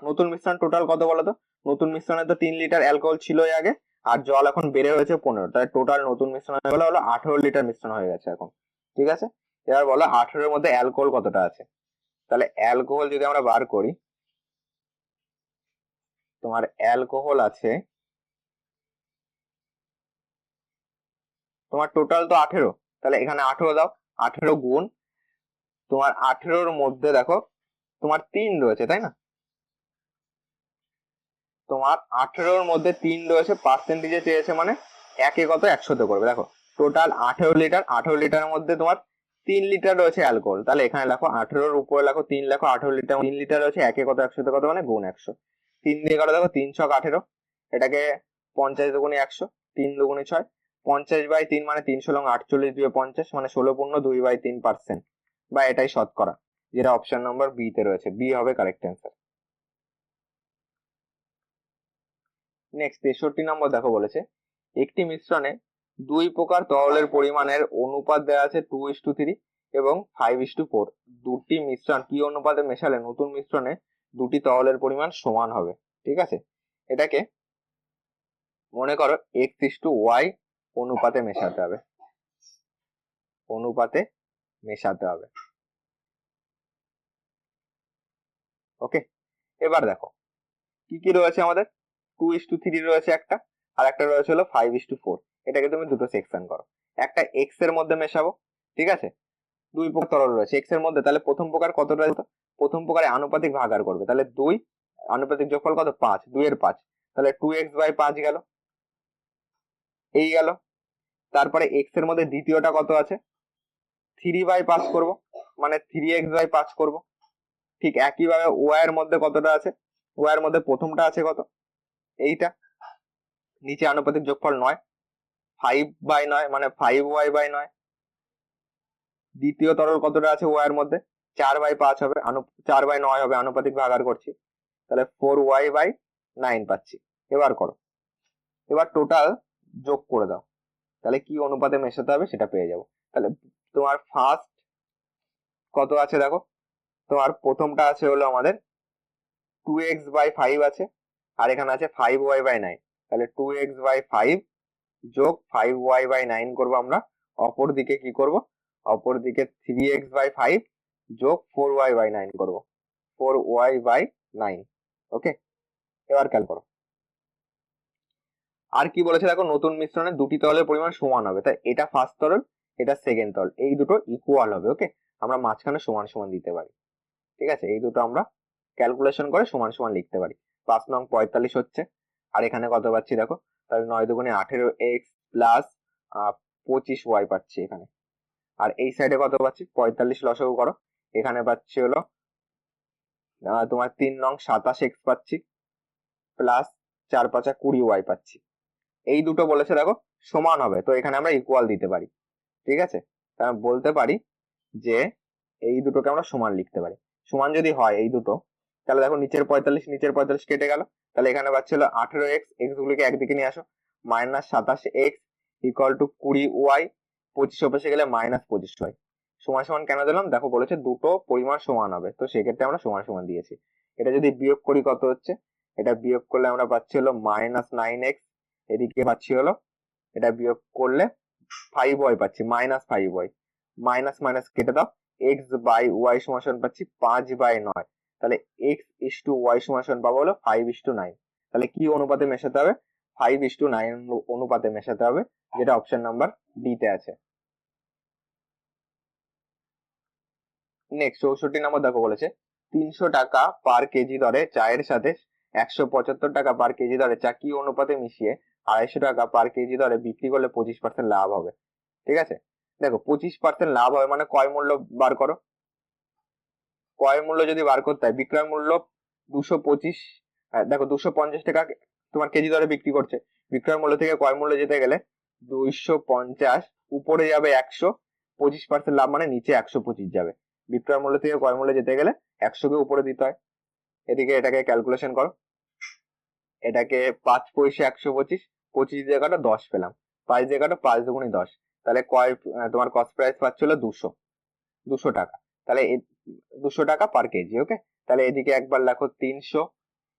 নতুন মিশ্রণ টোটাল কত বলো তো, নতুন মিশ্রণে তো 3 লিটার অ্যালকোহল ছিলই আগে, আর জল এখন বেড়ে হয়েছে 15, তাই টোটাল নতুন মিশ্রণ হলো 18 লিটার মিশ্রণ হয়ে গেছে এখন, ঠিক আছে। এবার বলো 18-এর মধ্যে অ্যালকোহল কতটা আছে। তাহলে অ্যালকোহল যদি আমরা বার করি, তোমার অ্যালকোহল আছে তোমার টোটাল তো 18, তাহলে এখানে 18 দাও, 18 গুণ তোমার 18-র মধ্যে দেখো তোমার 3 রয়েছে তাই না, তোমার 18-র মধ্যে 3 রয়েছে, পার্সেন্টেজে চেয়েছে মানে একে কত 100-তে করবে। দেখো টোটাল 18 লিটার, 18 লিটারের মধ্যে তোমার 3 লিটার রয়েছে অ্যালকোহল, তাহলে এখানে লেখো 18-র উপরে লেখো 3, লেখো 18 লিটার, 3 লিটার রয়েছে, একে কত 100-তে কত মানে গুণ 100, 3 দিয়ে কাটো, দেখো 3 ছক 18, এটাকে 50 দুগুণে 100, 3 দুগুণে 6, 50/3 মানে 3 লং 48, 2 50 মানে 16.2/3%, বা এটাই শতকরা, যেটা অপশন নম্বর বি তে রয়েছে, বি হবে কারেক্ট অ্যান্সার। নেক্সট 63 নম্বর দেখো, বলেছে একটি মিশ্রণে 2 প্রকার তরলের পরিমাণের অনুপাত দেওয়া আছে 2:3 এবং 5:4। দুটি মিশ্রণ কি অনুপাতে মেশালে নতুন মিশ্রণে দুটি তরলের পরিমাণ সমান হবে, ঠিক আছে। এটাকে মনে করো x:y অনুপাতে মেশাতে হবে, অনুপাতে মেশাতে হবে। ওকে, এবার দেখো কি কি রয়েছে আমাদের, 2:3 রয়েছে একটা, আর একটা রয়েছে হলো 5:4। এটাকে তুমি দুটো সেকশন করো, একটা এক্স এর মধ্যে মেশাবো, ঠিক আছে। 2 প্রকার তরল রয়েছে এক্স এর মধ্যে, তাহলে প্রথম প্রকার কতটা হতো, প্রথম প্রকারে আনুপাতিক ভাগার করবে, তাহলে 2 আনুপাতিক যোগফল কত 5, 2 এর 5, তাহলে 2x/5 গেল, এই গেল। তারপরে এক্স এর মধ্যে দ্বিতীয়টা কত আছে, 3/5 করব, মানে 3x/5 করব। ঠিক একইভাবে ওয়াই এর মধ্যে কতটা আছে, ওয়াই এর মধ্যে প্রথমটা আছে কত, এইটা, নিচে আনুপাতিক যোগফল 9, 5/9 মানে 5y/9। দ্বিতীয় তরল কতটা আছে ওয়াই এর মধ্যে, 4/5 হবে, 4/9 হবে, আনুপাতিক ভাগার করছি, তাহলে 4y/9 পাচ্ছি। এবার করো, এবার টোটাল যোগ করে দাও, তাহলে কি অনুপাতে মেশাতে হবে সেটা পেয়ে যাবো। তাহলে তোমার ফার্স্ট কত আছে দেখো, তোমার প্রথমটা আছে হলো আমাদের 2x/5 আছে, আর এখানে আছে 5y/9, তাহলে 2x/5 যোগ 5y/9 করবো আমরা। অপর দিকে কি করব, অপর দিকে 3x/5 যোগ 4y/9 করব, 4y/9। ওকে, এবার খেয়াল করো আর কি বলেছে দেখো, নতুন মিশ্রণে দুটি তরলের পরিমাণ সমান হবে, তাই এটা ফার্স্ট তরল, এটা সেকেন্ড তরল, এই দুটো ইকুয়াল হবে। ওকে, আমরা মাঝখানে সমান সমান দিতে পারি, ঠিক আছে, এই দুটো আমরা ক্যালকুলেশন করে সমান সমান লিখতে পারি। 5 নং 45 হচ্ছে, আর এখানে কত পাচ্ছি দেখো, তাহলে 9 দুগুণে 18x প্লাস 25y পাচ্ছি এখানে, আর এই সাইডে কত পাচ্ছি 45 লসাগু করো, এখানে পাচ্ছি হলো তোমার 3 নং 27x পাচ্ছি প্লাস 4 5 20y পাচ্ছি। এই দুটো বলেছে দেখো সমান হবে, তো এখানে আমরা ইকুয়াল দিতে পারি, ঠিক আছে। তাহলে বলতে পারি যে এই দুটোকে আমরা সমান লিখতে পারি। সমান যদি হয় এই দুটো, তাহলে দেখো নিচের 45 কেটে গেল, তাহলে এখানে পাচ্ছিল 18x, এক্স গুলিকে একদিকে নিয়ে আসো, -27x ইকুয়াল টু 20y, 25 অপাশে গেলে -25y। সমান সমান কেন দিলাম দেখো, বলেছে দুটো পরিমাণ সমান হবে, তো সেক্ষেত্রে আমরা সমান সমান দিয়েছি। এটা যদি বিয়োগ করি কত হচ্ছে, এটা বিয়োগ করলে আমরা পাচ্ছি হলো -9x, এদিকে পাচ্ছি হলো, এটা বিয়োগ করলে 5y পাচ্ছি, -5y, মাইনাস মাইনাস কেটে দাও, x/y সমান পাচ্ছি 5/9, তাহলে x:y সমান পাবো হলো 5:9। তাহলে কি অনুপাতে মেশাতে হবে? 5:9 অনুপাতে মেশাতে হবে, যেটা অপশন নাম্বার ডি তে আছে। নেক্সট 64 নম্বর দেখো বলেছে 300 টাকা পার কেজি দরে চায়ের সাথে 175 টাকা পার কেজি দরে চা কি অনুপাতে মিশিয়ে 250 টাকা পার কেজি দরে বিক্রি করলে 25% লাভ হবে। ঠিক আছে, দেখো 25% লাভ হবে মানে ক্রয় মূল্য বার করো। ক্রয় মূল্য যদি বার করতে হয়, বিক্রয় মূল্য 225, দেখো 250 টাকা তোমার কেজি দরে বিক্রি করছে, বিক্রয় মূল্য থেকে ক্রয় মূল্য যেতে গেলে 250, উপরে যাবে 100, 25% লাভ মানে নিচে 125 যাবে। বিক্রয় মূল্য থেকে ক্রয় মূল্য যেতে গেলে 100 কে উপরে দিতে হয়। এদিকে এটাকে ক্যালকুলেশন করো, এটাকে 5 পয়সা 125, 25 দিয়ে কাটো 10 পেলাম, 5 দিয়ে কাটো 5 দুগুণে 10, তাহলে তোমার কস্ট প্রাইস পাচ্ছিল 200 টাকা। তাহলে 200 টাকা পার কেজি। ওকে, তাহলে এদিকে একবার লেখো 300,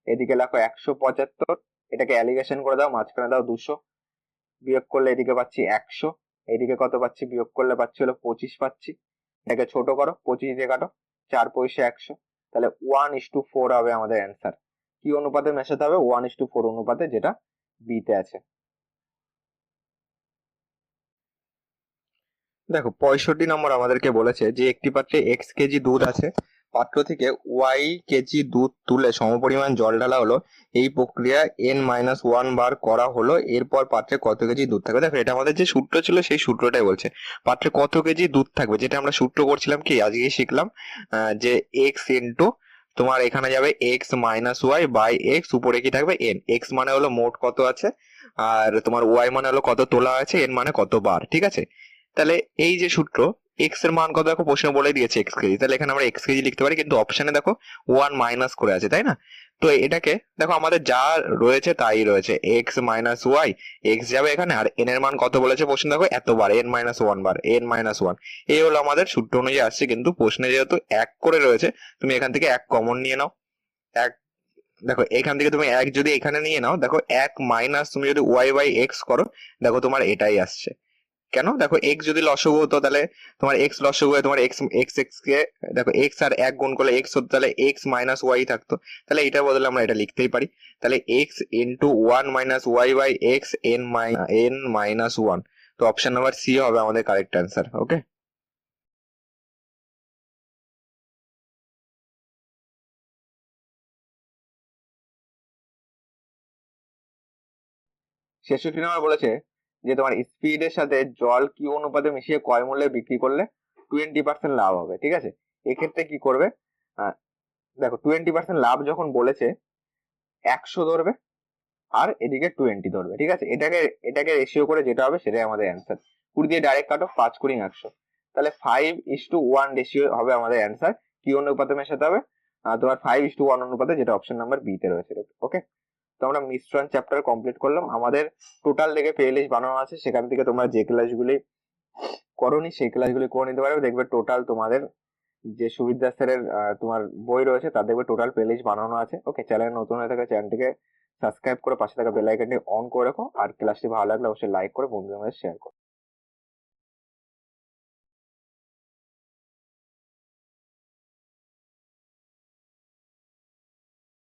এদিকে লেখো 175, এটাকে অ্যালিগেশন করে দাও, মাঝখানে দাও 200, বিয়োগ করলে এদিকে পাচ্ছি 100, এদিকে কত পাচ্ছি বিয়োগ করলে পাচ্ছি হলো 25 পাচ্ছি। এটাকে ছোট করো, 25 দিয়ে কাটো, 4 পয়সা 100, তাহলে 1:4 হবে আমাদের অ্যান্সার। কি অনুপাতে মেশাতে হবে? 1:4 অনুপাতে, যেটা বি তে আছে। দেখো 65 নম্বর আমাদেরকে বলেছে যে একটি পাত্রে x কেজি দুধ আছে, পাত্র থেকে y কেজি দুধ তুলে সমপরিমাণ জল ঢালা হলো, এই প্রক্রিয়া n-1 বার করা হলো, এরপর পাত্রে কত কেজি দুধ থাকবে। দেখো এটা আমাদের যে সূত্র ছিল সেই সূত্রটাই বলছে, পাত্রে কত কেজি দুধ থাকবে, যেটা আমরা সূত্র করছিলাম কি আজকে শিখলাম, যে x ইন্টু তোমার এখানে যাবে x minus y by x, উপরে কি থাকবে n। x মানে হলো মোট কত আছে, আর তোমার y মানে হলো কত তোলা আছে, n মানে কত বার। ঠিক আছে, তাহলে এই যে সূত্র, x এর মান কত দেখো প্রশ্ন বলে দিয়েছে x কেজি, তাহলে এখানে আমরা x কেজি লিখতে পারি, কিন্তু অপশনে দেখো 1 মাইনাস করে আছে, তাই না? তো এটাকে দেখো আমাদের যা রয়েছে তাই রয়েছে, x মাইনাস ওয়াই, x যাবে এখানে, আর n এর মান কত বলেছে প্রশ্ন দেখো এতবার, n-1 বার, n-1, এই হলো আমাদের সূত্র অনুযায়ী আসছে। কিন্তু প্রশ্নে যেহেতু 1 করে রয়েছে, তুমি এখান থেকে 1 কমন নিয়ে নাও। 1, দেখো এখান থেকে তুমি 1 যদি এখানে নিয়ে নাও, দেখো 1 মাইনাস তুমি যদি y বাই x করো, দেখো তোমার এটাই আসছে। কেন? দেখো x যদি লসাগু হতো তাহলে তোমার x লসাগু হয়ে তোমার x কে দেখো x আর 1 গুণ করলে x হতো, তাহলে x মাইনাস ওয়াই থাকতো, তাহলে এটার বদলে আমরা এটা লিখতেই পারি, তাহলে x into 1 minus y by x n minus 1। তো অপশন নাম্বার সি হবে আমাদের কারেক্ট অ্যান্সার। ওকে, ছেষট্টি নম্বর বলেছে যে তোমার স্পিডের সাথে জল কি অনুপাতে মিশিয়ে ক্রয় মূল্যে বিক্রি করলে 20% লাভ হবে। ঠিক আছে, এক্ষেত্রে কি করবে? দেখো 20% লাভ যখন বলেছে 100 ধরবে, আর এদিকে 20 ধরবে। ঠিক আছে, এটাকে রেশিও করে যেটা হবে সেটাই আমাদের অ্যান্সার। 20 দিয়ে ডাইরেক্ট কাটো, 5 কুড়ি 100, তাহলে 5:1 রেশিও হবে আমাদের অ্যান্সার। কি অনুপাতে মেশাতে হবে? তোমার 5:1 অনুপাতে, যেটা অপশন নাম্বার বি তে রয়েছে। ওকে, তো আমরা মিশ্রণ চ্যাপ্টার কমপ্লিট করলাম। আমাদের টোটাল দেখে প্লে লিস্ট বানানো আছে, সেখান থেকে তোমরা যে ক্লাসগুলি করোনি সেই ক্লাসগুলি করে নিতে পারবে। দেখবে টোটাল তোমাদের যে সুবিদ্যা স্যারের তোমার বই রয়েছে তার দেখবে টোটাল প্লে লিস্ট বানানো আছে। ওকে, চ্যানেল নতুন হয়ে থাকা চ্যানেলটিকে সাবস্ক্রাইব করে পাশে থাকা বেল আইকনটি অন করে রাখো, আর ক্লাসটি ভালো লাগলে অবশ্যই লাইক করে বন্ধুদের মধ্যে শেয়ার করো।